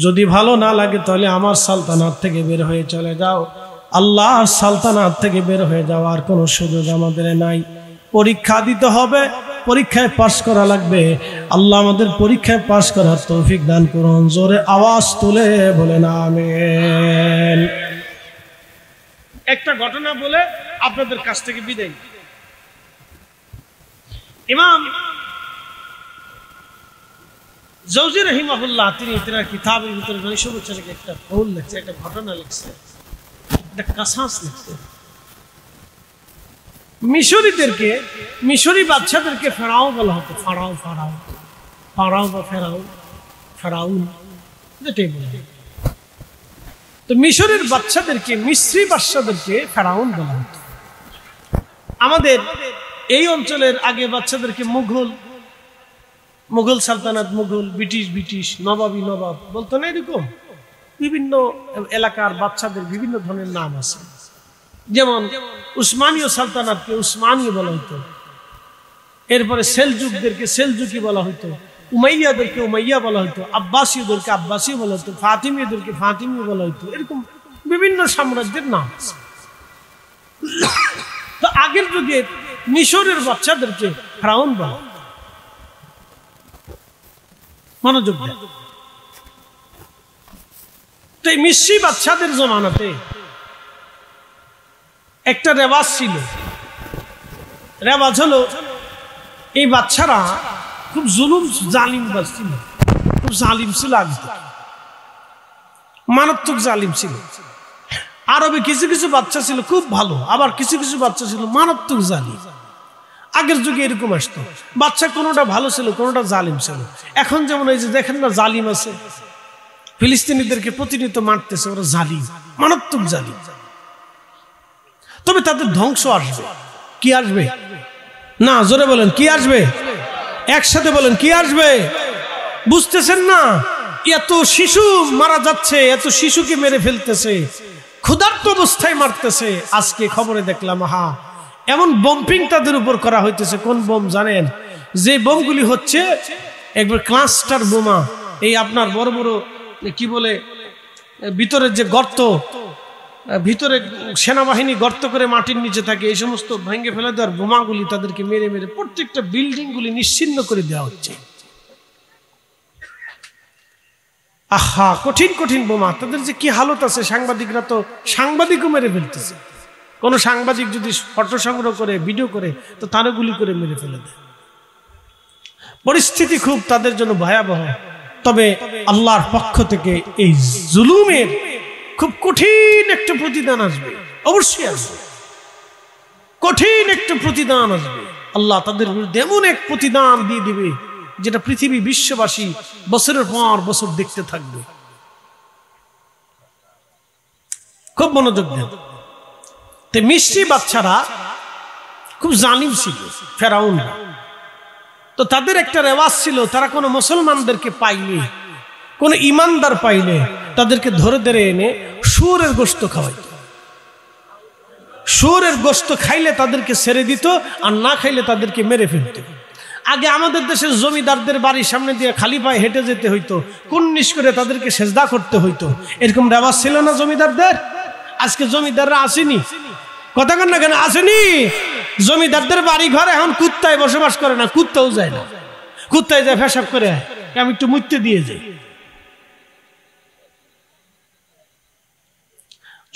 Speaker 1: যদি ভালো না লাগে তাহলে আমার সালতানাত থেকে বের হয়ে চলে যাও। আল্লাহর সালতানাত থেকে বের হয়ে যাওয়ার কোনো সুযোগ আমাদের নাই। পরীক্ষা দিতে হবে, পরীক্ষায় পাশ করা লাগবে। আল্লাহ আমাদের পরীক্ষায় পাশ করার তৌফিক দান করুন। জোরে আওয়াজ তুলে বলেন আমিন। একটা ঘটনা বলে আপনাদের কাছ থেকে বিদায়। ইমাম জৌজি রহিমাহুল্লাহ তিনি তার কিতাবের ভিতরে নৈশভোচ্চারকে একটা কৌল লিখছে, একটা ঘটনা লিখছে, একটা কাসাস লিখছে। মিশরীদেরকে, মিশরী বাচ্চাদেরকে ফেরাও বলা হতো। ফারাও ফারাও ফারাও বা ফেরাও ফেরাউন যেটাই বলে। তো মিশরের বাচ্চাদেরকে, মিশরি বাচ্চাদেরকে ফেরাউন বলা হতো। আমাদের এই অঞ্চলের আগে বাচ্চাদেরকে মুঘল সালতানাত, মুঘল, ব্রিটিশ, নবাবী, নবাব বলতো না। এরকম বিভিন্ন এলাকার বাচ্চাদের বিভিন্ন ধরনের নাম আছে। যেমন উসমানীয় সালতানাতকে উসমানী বলা হতো, এরপরে সেলজুকদেরকে সেলজুকি বলা হতো, উমাইয়াদেরকে উমাইয়া বলা হতো, আব্বাসীয়দেরকে আব্বাসী বলা হতো, ফাতিমীয়দেরকে ফাতিমি বলা হতো। এরকম বিভিন্ন সাম্রাজ্যের নাম আছে। তো আগের যুগে মিশরের বাচ্চাদেরকে ফেরাউন বলা। মনোযোগ দেন। তো এই মিশরি বাচ্চাদের জমানাতে একটা রেওয়াজ ছিল। রেওয়াজ হলো এই বাচ্চারা খুব জুলুম জালিম ছিল, খুব জালিম ছিল, আগে মারাত্মক জালিম ছিল। আরবে কিছু কিছু বাচ্চা ছিল খুব ভালো, আবার কিছু কিছু বাচ্চা ছিল মারাত্মক জালিম। আগের যুগে এরকম আসতো, বাচ্চা কোনোটা ভালো ছিল, কোনোটা জালিম ছিল। এখন যেমন এই যে দেখেন না, জালিম আছে, ফিলিস্তিনিদেরকে প্রতিনিয়ত মারতেছে, ওরা জালিম, মারাত্মক জালিম। তবে তাদের ধ্বংস আসবে। কি আসবে? না, জোরে বলেন কি আসবে? একসাথে বলেন কি আসবে? বুঝতেছেন না? এত শিশু মারা যাচ্ছে, এত শিশুকে মেরে ফেলতেছে, ক্ষুধার্ত অবস্থায় মারতেছে। আজকে খবরে দেখলাম, এমন বম্পিং তাদের উপর করা হইতেছে। কোন বোম জানেন? যে বোমগুলি হচ্ছে একবার ক্লাস্টার বোমা। এই আপনার বড় বড় কি বলে, ভিতরের যে গর্ত, ভিতরে সেনাবাহিনী গর্ত করে মাটির নিচে থাকে, এই সমস্ত ভেঙে ফেলে দেওয়ার বোমাগুলি তাদেরকে মেরে মেরে প্রত্যেকটা বিল্ডিং গুলি নিশ্চিহ্ন করে দেওয়া হচ্ছে। আহা, কঠিন কঠিন বোমা, তাদের যে কি হালত আছে। সাংবাদিকরা তো সাংবাদিকও মেরে ফেলতেছে। কোন সাংবাদিক যদি ফটো সংগ্রহ করে, ভিডিও করে, তো তারও গুলি করে মেরে ফেলে দেয়। পরিস্থিতি খুব তাদের জন্য ভয়াবহ। তবে আল্লাহর পক্ষ থেকে এই জুলুমের খুব কঠিন একটা প্রতিদান আসবে, অবশ্যই আসবে। কঠিন একটা প্রতিদান আসবে। আল্লাহ তাদের বিরুদ্ধে এমন এক প্রতিদান দিয়ে দিবে যেটা পৃথিবী বিশ্ববাসী বছরের পর বছর দেখতে থাকবে। খুব মনোযোগ দেন। তো মিশরি বাচ্চারা খুব জালিম ছিল, ফেরাউনরা। তো তাদের একটা রেওয়াজ ছিল, তারা কোনো মুসলমানদেরকে পাইলে, কোন ইমানদার পাইলে তাদেরকে ধরে ধরে এনে শুয়োরের গোশত খাওয়াইত। শুয়োরের গোশত খাইলে তাদেরকে ছেড়ে দিত, আর না খাইলে তাদেরকে মেরে ফেলত। আগে আমাদের দেশের জমিদারদের বাড়ির সামনে দিয়ে খালি পায়ে হেঁটে যেতে হইতো, কুন্নিশ করে তাদেরকে সেজদা করতে হইতো। এরকম রেওয়াজ ছিল না জমিদারদের? আজকে জমিদাররা আসেনি, কথা কন না কেন? আসেনি। জমিদারদের বাড়ি ঘরে এখন কুত্তায় বসবাস করে না, কুত্তাও যায় না। কুত্তায় যায় পেশাব করে, আমি একটু মুততে দিয়ে যাই।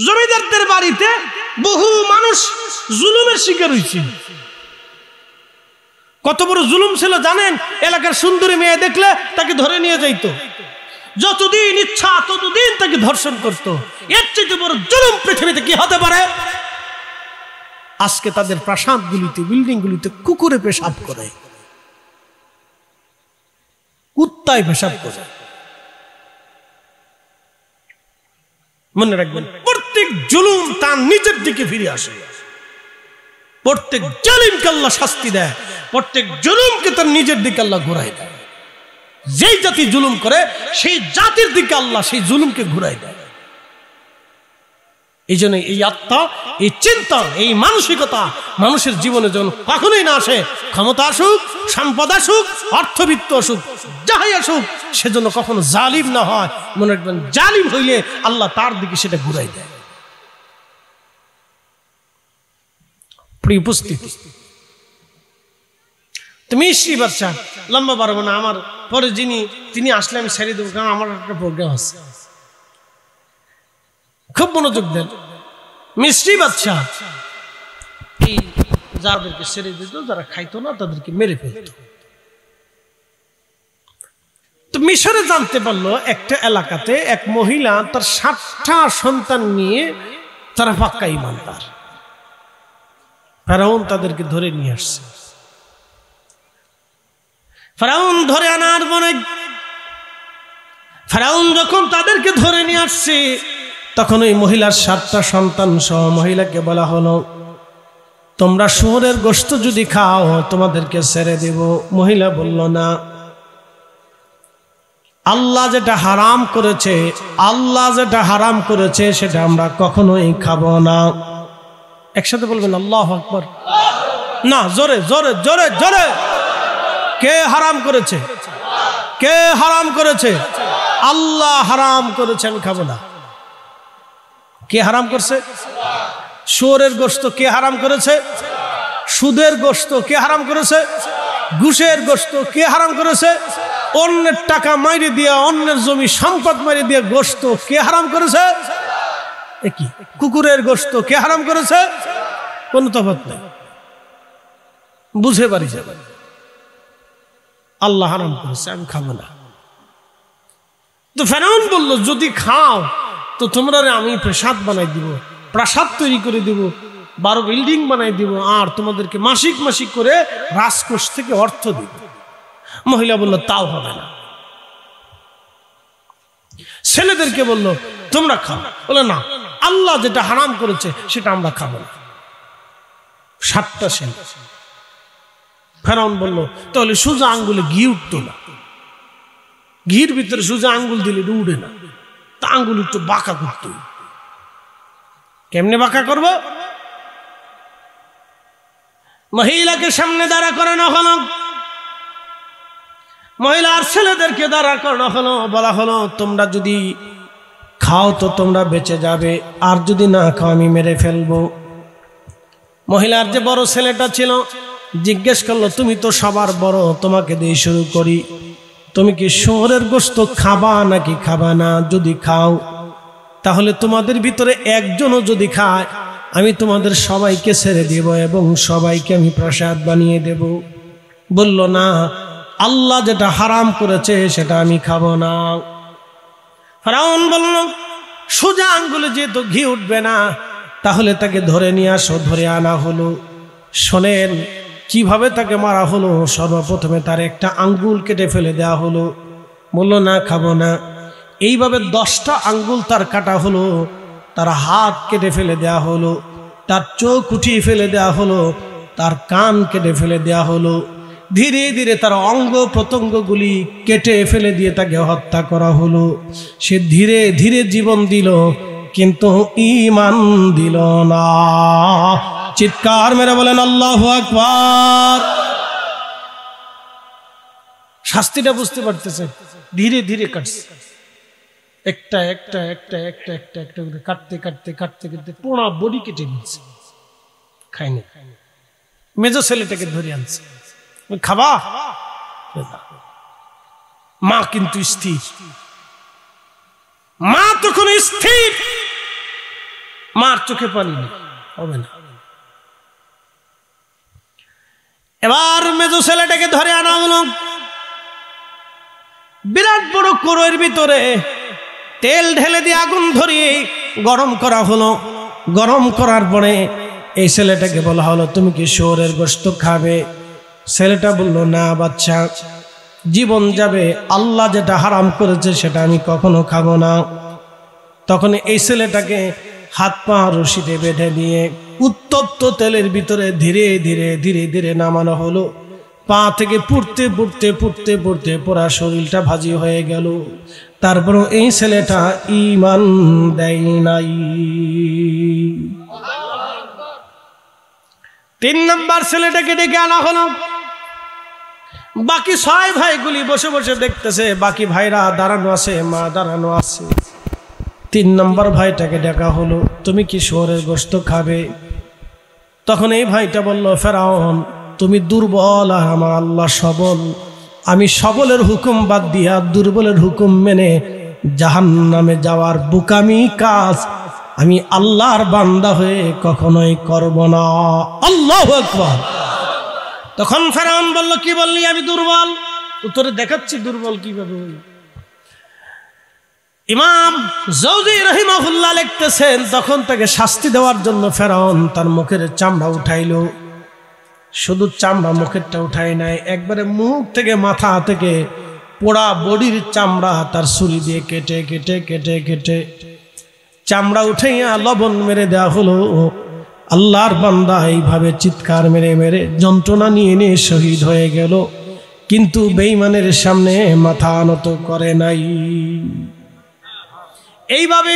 Speaker 1: জমিদারদের বাড়িতে বহু মানুষ জুলুমের শিকার হয়েছিল। কত বড় জুলুম ছিল জানেন? এলাকার সুন্দরী মেয়ে দেখলে তাকে ধরে নিয়ে যাইত, যতদিন ইচ্ছা ততদিন তাকে ধর্ষণ করত। এর চেয়ে বড় জুলুম পৃথিবীতে কি হতে পারে? আজকে তাদের প্রাসাদগুলিতে, বিল্ডিং গুলিতে কুকুরে পেশাব করে, কুত্তায় পেশাব করে। মনে রাখবেন, প্রত্যেক জুলুম তার নিজের দিকে ফিরে আসে। প্রত্যেক জালিমকে আল্লাহ শাস্তি দেয়, প্রত্যেক জুলুমকে তার নিজের দিকে আল্লাহ ঘুরাই দেয়। যেই জাতি জুলুম করে সেই জাতির দিকে আল্লাহ সেই জুলুমকে ঘুরাই দেয়। এই জন্য এই আত্মা, এই চিন্তা, এই মানসিকতা মানুষের জীবনে যেন কখনোই না আসে। ক্ষমতা আসুক, সম্পদ আসুক, অর্থবিত্ত আসুক, যাহাই আসুক, সেজন্য কখনো জালিম না হয়। মনে রাখবেন, জালিম হইলে আল্লাহ তার দিকে সেটা ঘুরাই দেয়। প্রিয় উপস্থিতি, তুমি মিষ্টি বাচ্চা, লম্বা পারবো না, আমার পরে তিনি আসলে আমি ছেড়ে দেবো, কারণ আমার একটা প্রোগ্রাম আছে। খুব মনোযোগ দেন। মিষ্টি বাচ্চা এই যাদেরকে ছেড়ে দিত, যারা খাইতো না তাদেরকে মেরে ফেলত। তো মিশরে জানতে পারলো একটা এলাকাতে এক মহিলা তার 7টা সন্তান নিয়ে তারা পাক্কা ঈমানদার। ফেরাউন তাদেরকে ধরে নিয়ে আসছে। ফেরাউন ধরে আনার পরে ফেরাউন যখন তাদেরকে ধরে নিয়ে আসছে, তখন ওই মহিলার 7টা সন্তান সহ মহিলাকে বলা হলো, তোমরা শুয়োরের গোশত যদি খাও তোমাদেরকে ছেড়ে দেব। মহিলা বলল, না, আল্লাহ যেটা হারাম করেছে, আল্লাহ যেটা হারাম করেছে সেটা আমরা কখনোই খাবো না। একসাথে বলবেন আল্লাহু আকবার। না, জোরে জোরে জোরে জোরে। কে হারাম করেছে? কে হারাম করেছে? আল্লাহ হারাম করেছে, আমি খাবো না। কে হারাম করছে? শুয়োরের গোশত কে হারাম করেছে? সুদের গোশত কে হারাম করেছে? ঘুষের গোশত কে হারাম করেছে? অন্যের টাকা মাইরে দিয়া, অন্যের জমি সম্পদ মাইরে দিয়া গোশত কে হারাম করেছে? একই। কুকুরের গোশত কে হারাম করেছে? কোন তফাৎ নেই, বুঝে পারি যাবে। আল্লাহ হারাম করেছে, আমি খাবো না। তো ফেরাউন বলল, যদি খাও তো তোমরা আমি প্রাসাদ বানাই দিব, প্রাসাদ তৈরি করে দিব, 12 বিল্ডিং বানাই দিব, আর তোমাদেরকে মাসিক মাসিক করে রাজকোষ থেকে অর্থ দিব। মহিলা বলল, তাও হবে না। ছেলেদেরকে বলল, তোমরা খাও। বলে, না, আল্লাহ যেটা হারাম করেছে সেটা আমরা খাবো না। 7টা ছেলে। ফেরাউন বলল, তাহলে সোজা আঙ্গুলে ঘি উঠতো না, ঘির ভিতরে সোজা আঙ্গুল দিলে উঠে না, তা আঙ্গুল একটু বাঁকা করতো। কেমনে বাঁকা করব? মহিলাকে সামনে দাঁড়া করানো হলো, মহিলার ছেলেদেরকে দাঁড়া করানো হলো, বলা হলো, তোমরা যদি খাও তো তোমরা বেঁচে যাবে, আর যদি না খাও আমি মেরে ফেলবো। মহিলার যে বড় ছেলেটা ছিল জিজ্ঞেস করলো, তুমি তো সবার বড়, তোমাকে দিয়ে শুরু করি, তুমি কি শুয়োরের গোশত খাবা নাকি খাবা না? যদি খাও তাহলে তোমাদের ভিতরে একজনও যদি খায়, আমি তোমাদের সবাইকে ছেড়ে দেব এবং সবাইকে আমি প্রাসাদ বানিয়ে দেব। বলল, না, আল্লাহ যেটা হারাম করেছে সেটা আমি খাবো না। ফেরাউন বলল, সোজা আঙ্গুলে যেহেতু ঘি উঠবে না, তাহলে তাকে ধরে নিয়ে আসো। ধরে আনা হলো। শোনেন কিভাবে তাকে মারা হলো। সর্বপ্রথমে তার একটা আঙ্গুল কেটে ফেলে দেওয়া হলো। বলল, না, খাবো না। এইভাবে 10টা আঙ্গুল তার কাটা হলো, তার হাত কেটে ফেলে দেওয়া হলো, তার চোখ উঠিয়ে ফেলে দেওয়া হলো, তার কান কেটে ফেলে দেওয়া হলো। ধীরে ধীরে তার অঙ্গ প্রত্যঙ্গগুলি কেটে ফেলে দিয়ে তাকে হত্যা করা হলো। সে ধীরে ধীরে জীবন দিল, কিন্তু ঈমান দিল না। চিৎকার মেরে বলেন আল্লাহু আকবার। শাস্তিটা বুঝতে পারতেছে? ধীরে ধীরে কাটছে, একটা একটা একটা একটা একটা একটা করে কাটতে কাটতে কাটতে কাটতে পুরো বডি কেটে নিচ্ছে। খায়নি। মেজো ছেলেটাকে ধরে আনছে, খাবা? মা কিন্তু স্থির, মা তখন স্থির, মার চোখে পানি নেই, হবে না। এবার মেজো ছেলেটাকে ধরে আনা হলো। বিরাট বড় কড়াইয়ের ভিতরে তেল ঢেলে দিয়ে আগুন ধরিয়ে গরম করা হলো। গরম করার পরে এই ছেলেটাকে বলা হলো, তুমি কি শুয়োরের গোশত খাবে? ছেলেটা বলল, না বাচ্চা, জীবন যাবে, আল্লাহ যেটা হারাম করেছে সেটা আমি কখনো খাবো না। তখন এই ছেলেটাকে হাত পা রশিতে বেঁধে দিয়ে উত্তপ্ত তেলের ভিতরে ধীরে ধীরে ধীরে ধীরে নামানো হলো। পা থেকে পুড়তে পুড়তে পুড়তে পুড়তে পুরা শরীরটা ভাজি হয়ে গেল। তারপরও এই ছেলেটা ঈমান দেয় নাই। 3 নম্বর ছেলেটাকে ডেকে আনা হলো। বাকি 6 ভাইগুলি বসে বসে দেখতেছে, বাকি ভাইরা দাঁড়ানো আছে, মা দাঁড়ানো আছে। 3 নম্বর ভাইটাকে ডাকা হলো, তুমি কি শুয়োরের গোশত খাবে? তখন এই ভাইটা বলল, ফেরাউন তুমি দুর্বল আর আমার আল্লাহ সবল, আমি সবলের হুকুম বাদ দিয়া দুর্বলের হুকুম মেনে জাহান্নামে যাওয়ার বোকামি কাজ আমি আল্লাহর বান্দা হয়ে কখনোই করব না। আল্লাহু আকবার। তখন ফেরাউন বলল, কি বললি আমি দুর্বল? উত্তরে দেখাচ্ছি দুর্বল কিভাবে। ইমাম জাওজি রাহিমাহুল্লাহ লিখতেছেন, তখন তাকে শাস্তি দেওয়ার জন্য ফেরাউন তার মুখের চামড়া উঠাইলো। শুধু চামড়া মুখেরটা উঠাই নাই, একবারে মুখ থেকে মাথা থেকে পোড়া বডির চামড়া তার ছুরি দিয়ে কেটে কেটে কেটে কেটে চামড়া উঠাইয়া লবণ মেরে দেওয়া হলো। আল্লাহর বান্দা এইভাবে চিৎকার মেরে মেরে যন্ত্রণা নিয়ে নিয়ে শহীদ হয়ে গেল, কিন্তু বেঈমানের সামনে মাথা নত করে নাই। এইভাবে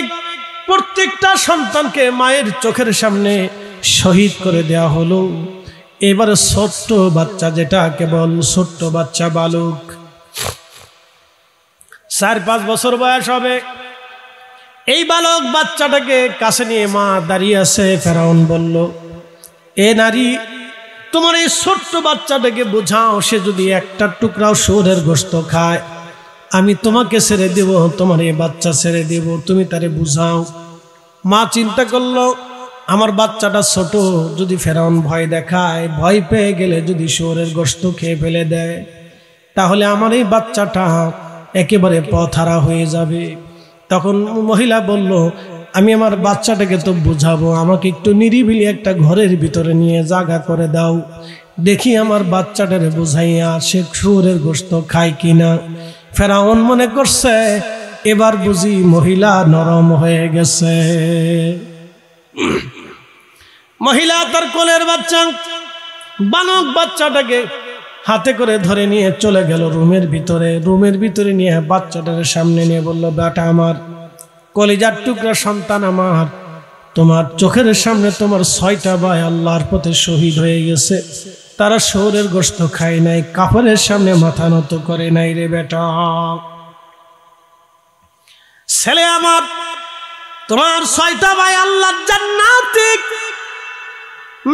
Speaker 1: প্রত্যেকটা সন্তানকে মায়ের চোখের সামনে শহীদ করে দেয়া হলো। এবারে ছোট্ট বাচ্চা, যেটা কেবল ছোট্ট বাচ্চা বালক, 4-5 বছর বয়স হবে, এই বালক বাচ্চাটাকে কাছে নিয়ে মা দাঁড়িয়ে আছে। ফেরাউন বলল, এ নারী, তোমার এই ছোট্ট বাচ্চাটাকে বোঝাও, সে যদি একটা টুকরাও শুয়োরের গোশত খায় আমি তোমাকে ছেড়ে দেব, তোমার এই বাচ্চা ছেড়ে দেব, তুমি তারে বুঝাও। মা চিন্তা করলো, আমার বাচ্চাটা ছোট, যদি ফেরাউন ভয় দেখায়, ভয় পেয়ে গেলে যদি শুয়োরের গোশত খেয়ে ফেলে দেয়, তাহলে আমার এই বাচ্চাটা একেবারে পথহারা হয়ে যাবে। তখন মহিলা বলল, আমি আমার বাচ্চাটাকে তো বুঝাবো, আমাকে একটু নিরিবিলি একটা ঘরের ভিতরে নিয়ে জায়গা করে দাও, দেখি আমার বাচ্চাটারে বুঝাইয়া সে শুয়োরের গোশত খায় কিনা। ফেরাউন মনে করছে এবার বুঝি মহিলা নরম হয়ে গেছে। মহিলা তার কোলের বাচ্চা বালক বাচ্চাটাকে হাতে করে ধরে নিয়ে চলে গেল রুমের ভিতরে। রুমের ভিতরে নিয়ে বাচ্চাটার সামনে নিয়ে বলল, বেটা আমার, কলিজার টুকরা সন্তান আমার, তোমার চোখের সামনে তোমার 6টা ভাই আল্লাহর পথে শহীদ হয়ে গেছে, তারা শুয়োরের গোশত খায় নাই, কাফেরের সামনে মাথা নত করে নাই রে বেটা। ছেলে আমার, তোমার 6টা ভাই আল্লাহর জান্নাতে,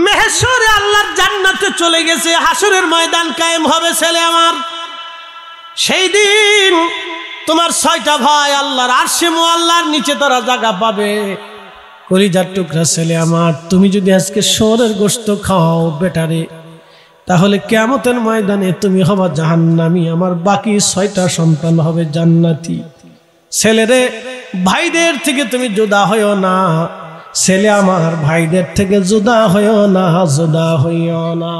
Speaker 1: মেহেশরে আল্লাহর জান্নাতে চলে গেছে, হাসরের ময়দান কায়েম হবে ছেলে আমার। সেই দিন তোমার 6টা ভাই আল্লাহর আরশে মুআল্লার নিচে তারা জায়গা পাবে। কলিজার টুকরা ছেলে আমার, তুমি যদি আজকে শুয়োরের গোশত খাও বেটারে, তাহলে কিয়ামতের ময়দানে তুমি হবা জাহান্নামী, আমার বাকি 6টা সন্তান হবে জান্নাতি। ছেলেরে, ভাইদের থেকে তুমি জুদা হইও না, ছেলে আমার, ভাইদের থেকে জুদা হইও না, জুদা হইও না।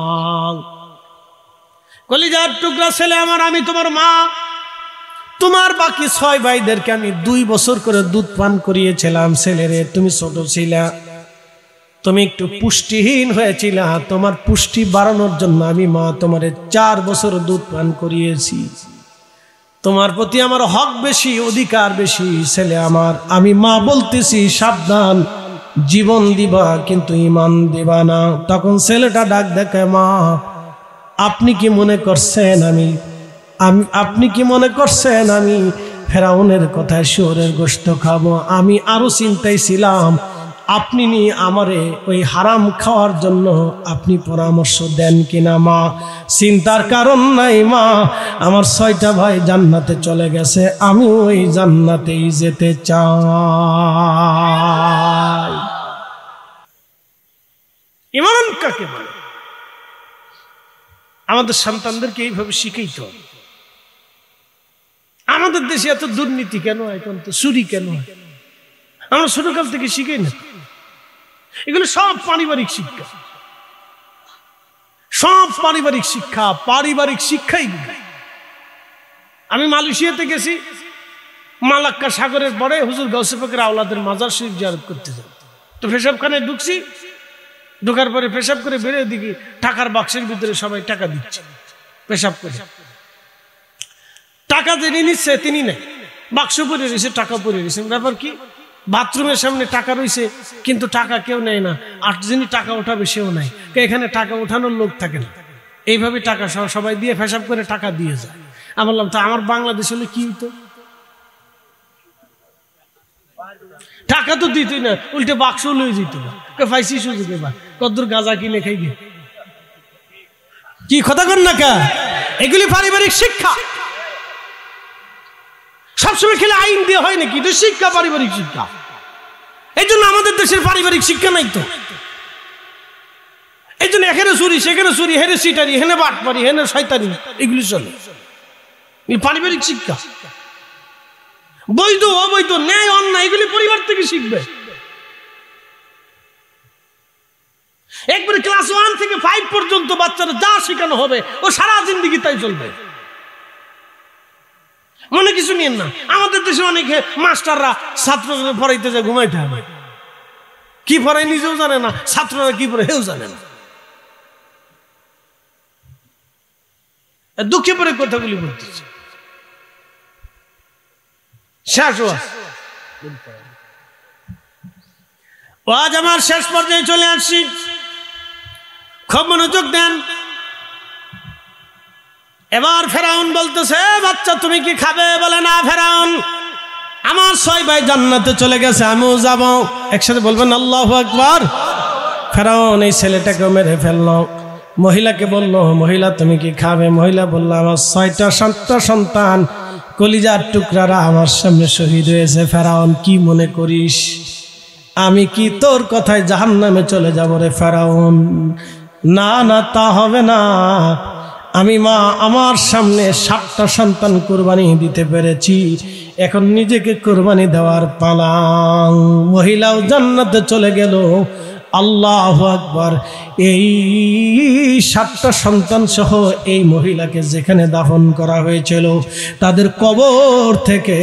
Speaker 1: কলিজার টুকরা ছেলে আমার, আমি তোমার মা, তোমার বাকি 6 ভাইদেরকে আমি 2 বছর করে দুধ পান করিয়েছিলাম। ছেলেরে, তুমি ছোট ছিলা, তুমি একটু পুষ্টিহীন হয়েছিলা, তোমার পুষ্টি বাড়ানোর জন্য আমি মা তোমারে 4 বছর দুধ পান করিয়েছি। তোমার প্রতি আমার হক বেশি, অধিকার বেশি। ছেলে আমার, আমি মা বলতেছি, সাবধান, জীবন দিবা কিন্তু ঈমান দিবা না। তখন ছেলেটা ডাক দেখে, মা আপনি কি মনে করছেন আপনি কি মনে করছেন আমি ফেরাউনের কথায় শুয়োরের গোশত খাবো? আমি আরো চিন্তায় ছিলাম, আপনি নি আমারে ওই হারাম খাওয়ার জন্য আপনি পরামর্শ দেন কিনা। মা, চিন্তার কারণ নাই মা, আমার 6টা ভাই জান্নাতে চলে গেছে, আমি ওই জান্নাতেই যেতে চাই। ঈমান কাকে বলে? আমাদের সন্তানদেরকে এইভাবে শিখাইতে হবে। আমাদের দেশে এত দুর্নীতি কেন হয়, চুরি কেন হয়? আমরা ছোটকাল থেকে শিখাই না। এগুলো সব পারিবারিক শিক্ষা, সব পারিবারিক শিক্ষা, পারিবারিক শিক্ষাই। আমি মালয়েশিয়াতে গেছি, মালাক্কা সাগরের পরে হুজুর গাউসে পাকের আওলাদের মাজার শরীফ জিয়ারত করতে যাব। তো পেশাবখানায় ঢুকছি, ঢোকার পরে পেশাব করে বেরিয়ে দেখি টাকার বাক্সের ভিতরে সবাই টাকা দিচ্ছে। পেশাব করে। টাকা যিনি নিচ্ছে তিনি নেই, বাক্স পরে রয়েছে, টাকা পরে রয়েছে। ব্যাপার কি? বাথরুমের সামনে টাকা রয়েছে কিন্তু টাকা কেউ নেয় না, আর যিনি টাকা উঠাবে সেও নাই। এখানে টাকা উঠানোর লোক থাকে না, এইভাবে টাকা সবাই দিয়ে পেশাব করে টাকা দিয়ে যায়। আমি বললাম তা আমার বাংলাদেশ হলে কি হতো? টাকা তো দিতই না, উল্টে বাক্স লয়ে যেত। পাইছি সুযোগ, এবার কদ্দুর গাঁজা কিনে খাই গে। কি কথা কন না কা? এগুলি পারিবারিক শিক্ষা। সবসময় খেলে আইন দিয়ে হয় নাকি? এটা শিক্ষা, পারিবারিক শিক্ষা। এই জন্য আমাদের দেশের পারিবারিক শিক্ষা নাই তো। এই জন্য এখানে চুরি, সেখানে চুরি, হেনে সিটারি, হেনে বাটপারি, হেনে শয়তানি, এগুলি চলে। পারিবারিক শিক্ষা, বৈধ অবৈধ, ন্যায় অন্যায়, এগুলি পরিবার থেকে শিখবে। একবারে ক্লাস 1 থেকে 5 পর্যন্ত বাচ্চারা যা শেখানো হবে ও সারা জিন্দেগি তাই চলবে। মনে কিছু নিয়েন না। আমাদের দেশে অনেকে মাস্টাররা ছাত্রদের পড়াইতে যায় ঘুমাইতে হবে, কি পড়াই নিজেও জানে না, ছাত্ররা কি পড়ে হেও জানে না। দুঃখে পরে কথাগুলি বলতেছে। আজ আমার শেষ পর্যায়ে চলে আসছি, খুব মনোযোগ দেন। এবার ফেরাউন বলতেছে, বাচ্চা তুমি কি খাবে? বলে না ফেরাউন, আমার 6 ভাই জান্নাতে চলে গেছে, আমিও যাব। একসাথে বলবেন আল্লাহু আকবার। ফেরাউন এই ছেলেটাকে মেরে ফেললো। মহিলাকে বলল, মহিলা তুমি কি খাবে? মহিলা বলল, আমার 6টা 7টা সন্তান কলিজার টুকরারা আমার সামনে শহীদ হয়েছে। ফেরাউন কি মনে করিস আমি কি তোর কথায় জাহান্নামে চলে যাব রে ফেরাউন? না না, তা হবে না। আমি মা আমার সামনে 7টা সন্তান কুরবানি দিতে পেরেছি, এখন নিজেকে কুরবানি দেওয়ার পালা। মহিলাও জান্নাতে চলে গেল। আল্লাহু আকবার। এই 7টা সন্তান সহ এই মহিলাকে যেখানে দাফন করা হয়েছিল তাদের কবর থেকে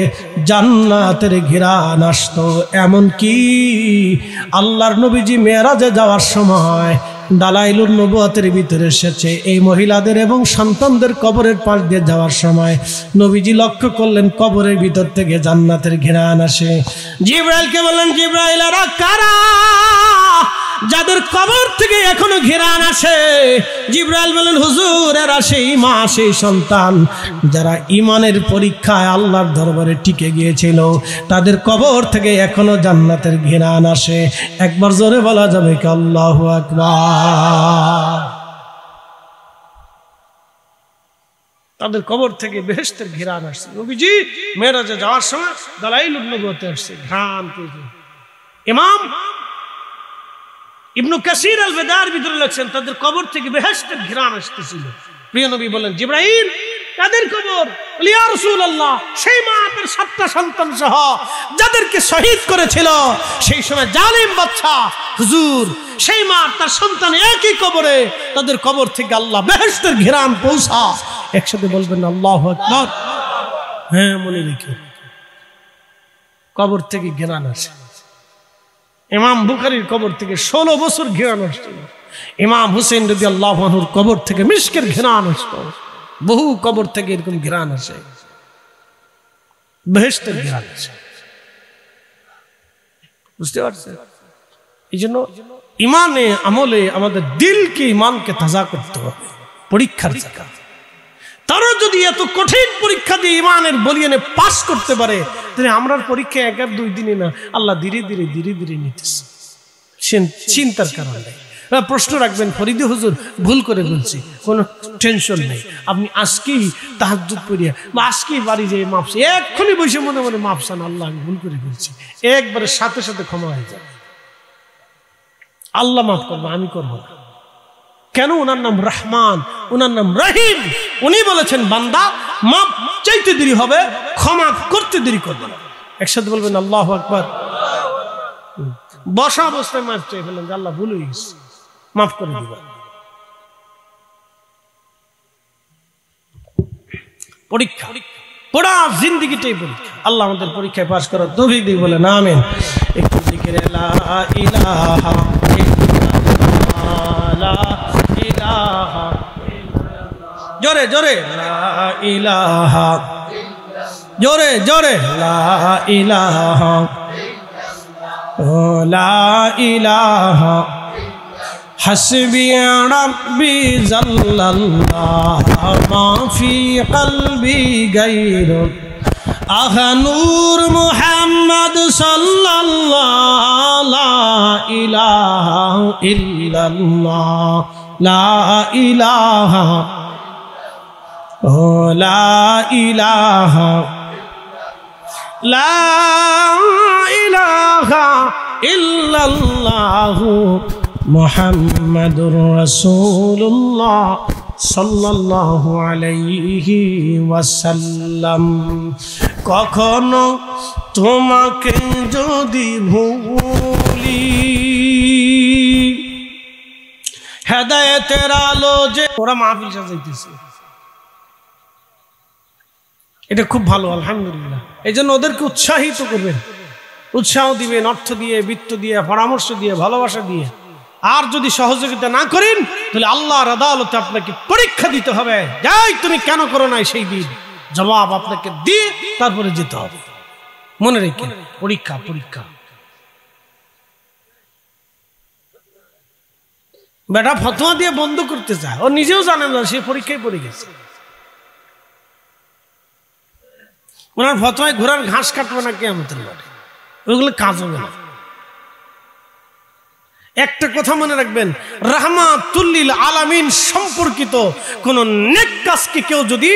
Speaker 1: জান্নাতের ঘিরান আসতো। এমনকি আল্লাহর নবীজি মেরাজে যাওয়ার সময় দালাইলুন নবুয়তের ভিতরে এসেছে, এই মহিলাদের এবং সন্তানদের কবরের পাশ দিয়ে যাওয়ার সময় নবীজি লক্ষ্য করলেন কবরের ভিতর থেকে জান্নাতের ঘিরান আসে। জিবরাইলকে বললেন, জিবরাইল এরা কারা যাদের কবর থেকে এখনো ঘিরান আসে? জিবরাইল বলেন, হুজুর এরা সেই মা সেই সন্তান যারা ঈমানের পরীক্ষায় আল্লাহর দরবারে টিকে গিয়েছিল, তাদের কবর থেকে এখনো জান্নাতের ঘিরান আসে। একবার জোরে বলা যাবে কি আল্লাহু আকবার? তাদের কবর থেকে বেহেশতের ঘিরান আসছে। নবীজি মেরাজে যাওয়ার সময় দালাইলুন নবুয়তে আসছে ঘ্রাণ পেয়ে। ইমাম ইবনে কাসির আল বেদার ভিতরে লেখছেন তাদের কবর থেকে বেহেশতের ঘ্রাণ আসতেছিল। প্রিয় নবী বলেন, জিবরাইল তাদের কবর। ইয়া রাসূলুল্লাহ, সেই মা আপনার 7টা সন্তান সহ যাদেরকে শহীদ করেছিল সেই সময় জালিম বাদশা, হুজুর সেই মা তার সন্তান একই কবরে, তাদের কবর থেকে আল্লাহ বেহেশতের ঘ্রাণ পৌঁছা। একসাথে বলবেন আল্লাহু আকবার। হ্যাঁ, মনে রেখে কবর থেকে ঘ্রাণ আসে। ইমাম বুখারীর কবর থেকে 16 বছর ঘ্রাণ আসছিল। ইমাম হুসেন রাদিয়াল্লাহু আনহুর কবর থেকে মিশকের ঘ্রাণ আসতো। বহু কবর থেকে এরকম ঘ্রাণ আসে, বেহেশতের ঘ্রাণ আসে। বুঝতে পারছেন? এই জন্য ইমানে আমলে আমাদের দিলকে, ইমানকে তাজা করতে হবে। পরীক্ষার জায়গা। তারা যদি এত কঠিন পরীক্ষা দিয়ে ইমানের বলিয়ানে পাস করতে পারে, তাহলে আমরার পরীক্ষা 1 আর 2 দিনে না, আল্লাহ ধীরে ধীরে ধীরে ধীরে নিতেছে। চিন্তার কারণ নেই। প্রশ্ন রাখবেন, ফরিদি হুজুর ভুল করে বলছি, কোনো টেনশন নেই। আপনি আজকেই তাহাজ্জুদ পড়িয়া বা আজকেই বাড়ি যেয়ে মাপছে, এক্ষুনি বসে মনে মনে মাপসান, আল্লাহ আমি ভুল করে বলছি, একবারে সাথে সাথে ক্ষমা হয়ে যাবে। আল্লাহ মাফ করবো, আমি করবো না। কেন? ওনার নাম রহমান, ওনার নাম রহিম। উনি বলেছেন, বান্দা মাপ চাইতে দেরি হবে, ক্ষমা করতে দেরি করবে না। একসাথে বলবেন আল্লাহু আকবার। বসা অবস্থায় মাফ চাই ফেলেন, আল্লাহ ভুল হয়ে গেছে, মাফ করে দিবেন। পরীক্ষা, পুরা জিন্দেগিটাই পরীক্ষা। আল্লাহ আমাদের পরীক্ষায় পাস করার তৌফিক দিক, বলে না আমিন। একটু জিকির লা ইলাহা ইল্লাল্লাহ, লা ইলাহা। জোরে জোরে লা ইলাহা, জোরে জোরে লা ইলাহা, লা ইলাহা হাসবি রাব্বি জাল্লাল্লাহ মা ফি কলবি গায়রু আহা নূর মুহাম্মদ সাল্লাল্লাহু লা ইলাহা ইল্লাল্লাহ লা ইলাহা লা ইলাহা লা ইলাহা ইল্লাল্লাহু মুহাম্মাদুর রাসূলুল্লাহ সাল্লাল্লাহু আলাইহি ওয়াসাল্লাম। কখনো তোমাকে যদি ভুলি, হেদায়েতের আলো যে ওরা মাহফিল সাজাইতেছে, এটা খুব ভালো, আলহামদুলিল্লাহ। এই জন্য ওদেরকে উৎসাহিত করবেন, উৎসাহ দিবেন, অর্থ দিয়ে, বৃত্ত দিয়ে, পরামর্শ দিয়ে, ভালোবাসা দিয়ে। আর যদি সহযোগিতা না করেন তাহলে আল্লাহর আদালতে আপনাকে পরীক্ষা দিতে হবে। যাই তুমি কেন করো নাই, সেই দিন জবাব আপনাকে দিয়ে তারপরে যেতে হবে। মনে রেখে, পরীক্ষা পরীক্ষা। বেটা ফতোয়া দিয়ে বন্ধ করতে চায়, ও নিজেও জানে না সে পরীক্ষায় পড়ে গেছে। ওনার ফতোয়ায় ঘোড়ার ঘাস কাটবে না কিয়ামতের মাঠে, ওইগুলো কাজ হবে না। একটা কথা মনে রাখবেন, রাহমাতুল লিল আলামিন সম্পর্কিত কোন নেক কাজকে কেউ যদি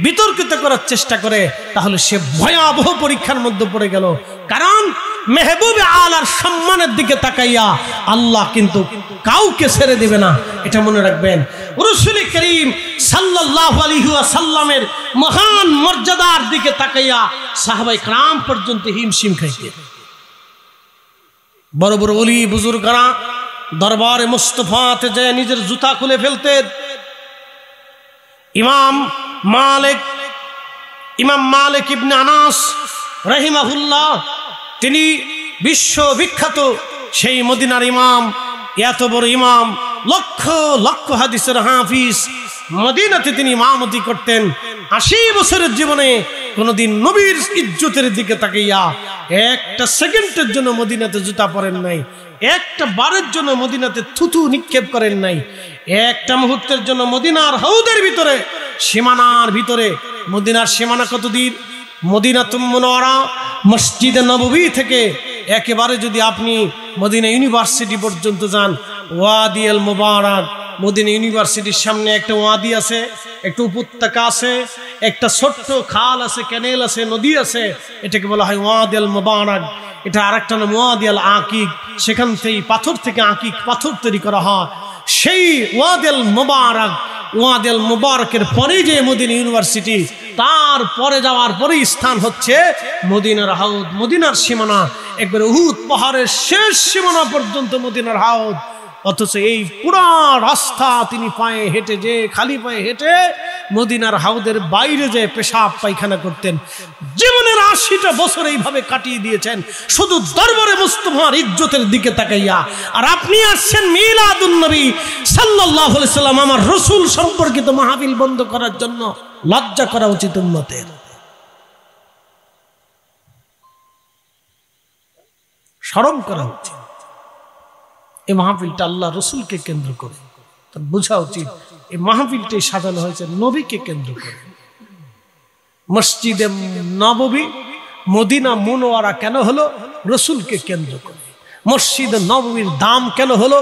Speaker 1: বিতর্কিত করার চেষ্টা করে তাহলে সে ভয়াবহ পরীক্ষার মধ্যে পড়ে গেল। কারণ মেহবুবে আলার সম্মানের দিকে তাকাইয়া আল্লাহ কিন্তু কাউকে ছেড়ে দিবে না, এটা মনে রাখবেন। রাসূল করিম সাল্লাল্লাহু আলাইহি ওয়াসাল্লামের মহান মর্যাদার দিকে তাকাইয়া সাহাবায়ে কেরাম পর্যন্ত হিমশিম খাইতেন। বড় বড় ওলি বুজুর্গরা দরবারে মুস্তাফাতে যায় নিজের জুতা খুলে ফেলতেন। ইমাম মালিক ইবনে আনাস রাহিমাহুল্লাহ, তিনি বিশ্ববিখ্যাত সেই মদিনার ইমাম, এত বড় ইমাম, লক্ষ লক্ষ হাদিসের হাফিজ। মদিনাতে তিনি ইমামতি করতেন। 80 বছরের জীবনে কোনদিন নবীর ইজ্জতের দিকে তাকাইয়া একটা সেকেন্ডের জন্য মদিনাতে জুতা পরেন নাই, একটা বারের জন্য মদিনাতে থুতু নিক্ষেপ করেন নাই, একটা মুহূর্তের জন্য মদিনার হাউদের ভিতরে, সীমানার ভিতরে। মদিনার সীমানা কতদিন? মদিনাতুল মুনাওয়ারা মসজিদে নববী থেকে একেবারে যদি আপনি মদিনা ইউনিভার্সিটি পর্যন্ত যান, ওয়াদি আল মুবারাক, মদিনা ইউনিভার্সিটির সামনে একটা ওয়াদি আছে, একটা উপত্যকা আছে, একটা ছোট্ট খাল আছে, ক্যানেল আছে, নদী আছে, এটাকে বলা হয় ওয়াদি আল মুবারাক। এটা আরেকটা নাম ওয়াদি আল আকিক, সেখান থেকে পাথর থেকে আকিক পাথর তৈরি করা হয়। সেই ওয়াদি আল মুবারাক, ওয়াদি আল মুবারাকের পরে যে মদিনা ইউনিভার্সিটি, তার পরে যাওয়ার পরে স্থান হচ্ছে মদিনার হাউদ। মদিনার সীমানা একবার উহুদ পাহাড়ের শেষ সীমানা পর্যন্ত মদিনার হাউদ। অথচ এই পুরা রাস্তা তিনি পায়ে হেঁটে, যে খালি পায়ে হেঁটে মদিনার হাউদের বাইরে যে পেশাব পায়খানা করতেন। জীবনের 80টা বছর এইভাবে কাটিয়ে দিয়েছেন শুধু দরবারে মুস্তাফার ইজ্জতের দিকে তাকাইয়া। আর আপনি আসছেন মিলাদুন নবী সাল্লাল্লাহু আলাইহি সাল্লাম, আমার রাসূল সম্পর্কিত মাহফিল বন্ধ করার জন্য। লজ্জা করা উচিত উম্মতের, শরম করা উচিত। এই মাহফিলটা আল্লাহ রসুলকে কেন্দ্র করে, তার বোঝা উচিত এই মাহফিলটাই সাজানো হয়েছে নবীকে কেন্দ্র করে। মসজিদে নববী মদিনা মুনওয়ারা কেন হলো? রসুলকে কেন্দ্র করে। মসজিদে নববীর দাম কেন হলো?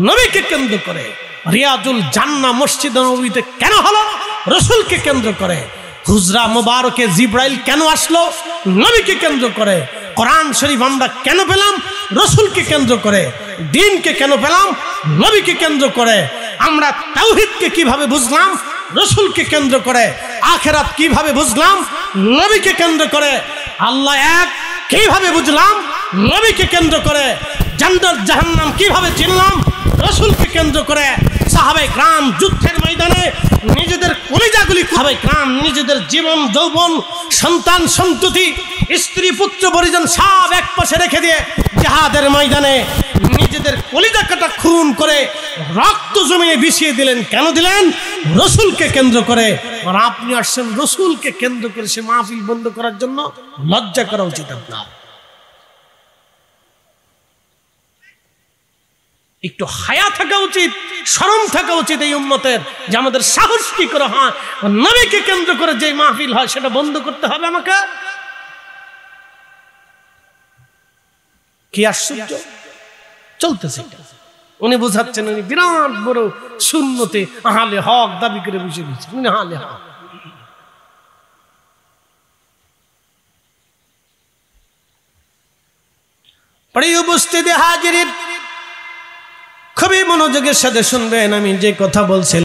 Speaker 1: নবীকে কেন্দ্র করে। রিয়াজুল জান্নাহ মসজিদে নববীতে কেন হলো? রসুলকে কেন্দ্র করে। হুজরা মুবারকে জিব্রাইল কেন আসলো? নবীকে কেন্দ্র করে। কোরআন শরীফ আমরা কেন পেলাম? রসুলকে কেন্দ্র করে। দ্বীনকে কেন পেলাম? নবীকে কেন্দ্র করে। আমরা তাওহীদকে কিভাবে বুঝলাম? রসুলকে কেন্দ্র করে। আখিরাত কিভাবে বুঝলাম? নবীকে কেন্দ্র করে। আল্লাহ এক কিভাবে বুঝলাম? নবীকে কেন্দ্র করে। জান্নাত জাহান্নাম কিভাবে চিনলাম? রসুলকে কেন্দ্র করে। সাহাবায়ে কেরাম যুদ্ধের ময়দানে নিজেদের কলিজাগুলি, সাহাবায়ে কেরাম নিজেদের জীবন যৌবন, সন্তান সন্ততি, স্ত্রী পুত্র পরিজন সব এক পাশে রেখে দিয়ে জিহাদের ময়দানে নিজেদের কলিজা কাটা খুন করে রক্ত জমিয়ে বিছিয়ে দিলেন। কেন দিলেন? রসুলকে কেন্দ্র করে, আর আপনি আসছেন রসুলকে কেন্দ্র করে সে মাহফিল বন্ধ করার জন্য। লজ্জা করা উচিত আপনার, একটু হায়া থাকা উচিত, শরম থাকা উচিত এই উম্মতের, যে আমাদের সাহস কি করে হয় নবীকে কেন্দ্র করে যে মাহফিল হয় সেটা বন্ধ করতে হবে আমাকে। কি আশ্চর্য চলতেছে। উনি বোঝাচ্ছেন উনি বিরাট বড় সুন্নতে আহলে হক দাবি করে বসে গেছেন, উনি আহলে হক। প্রিয় উপস্থিতি হাজিরিন, খুবই মনোযোগের সাথে শুনবেন আমি যে কথা বলছি।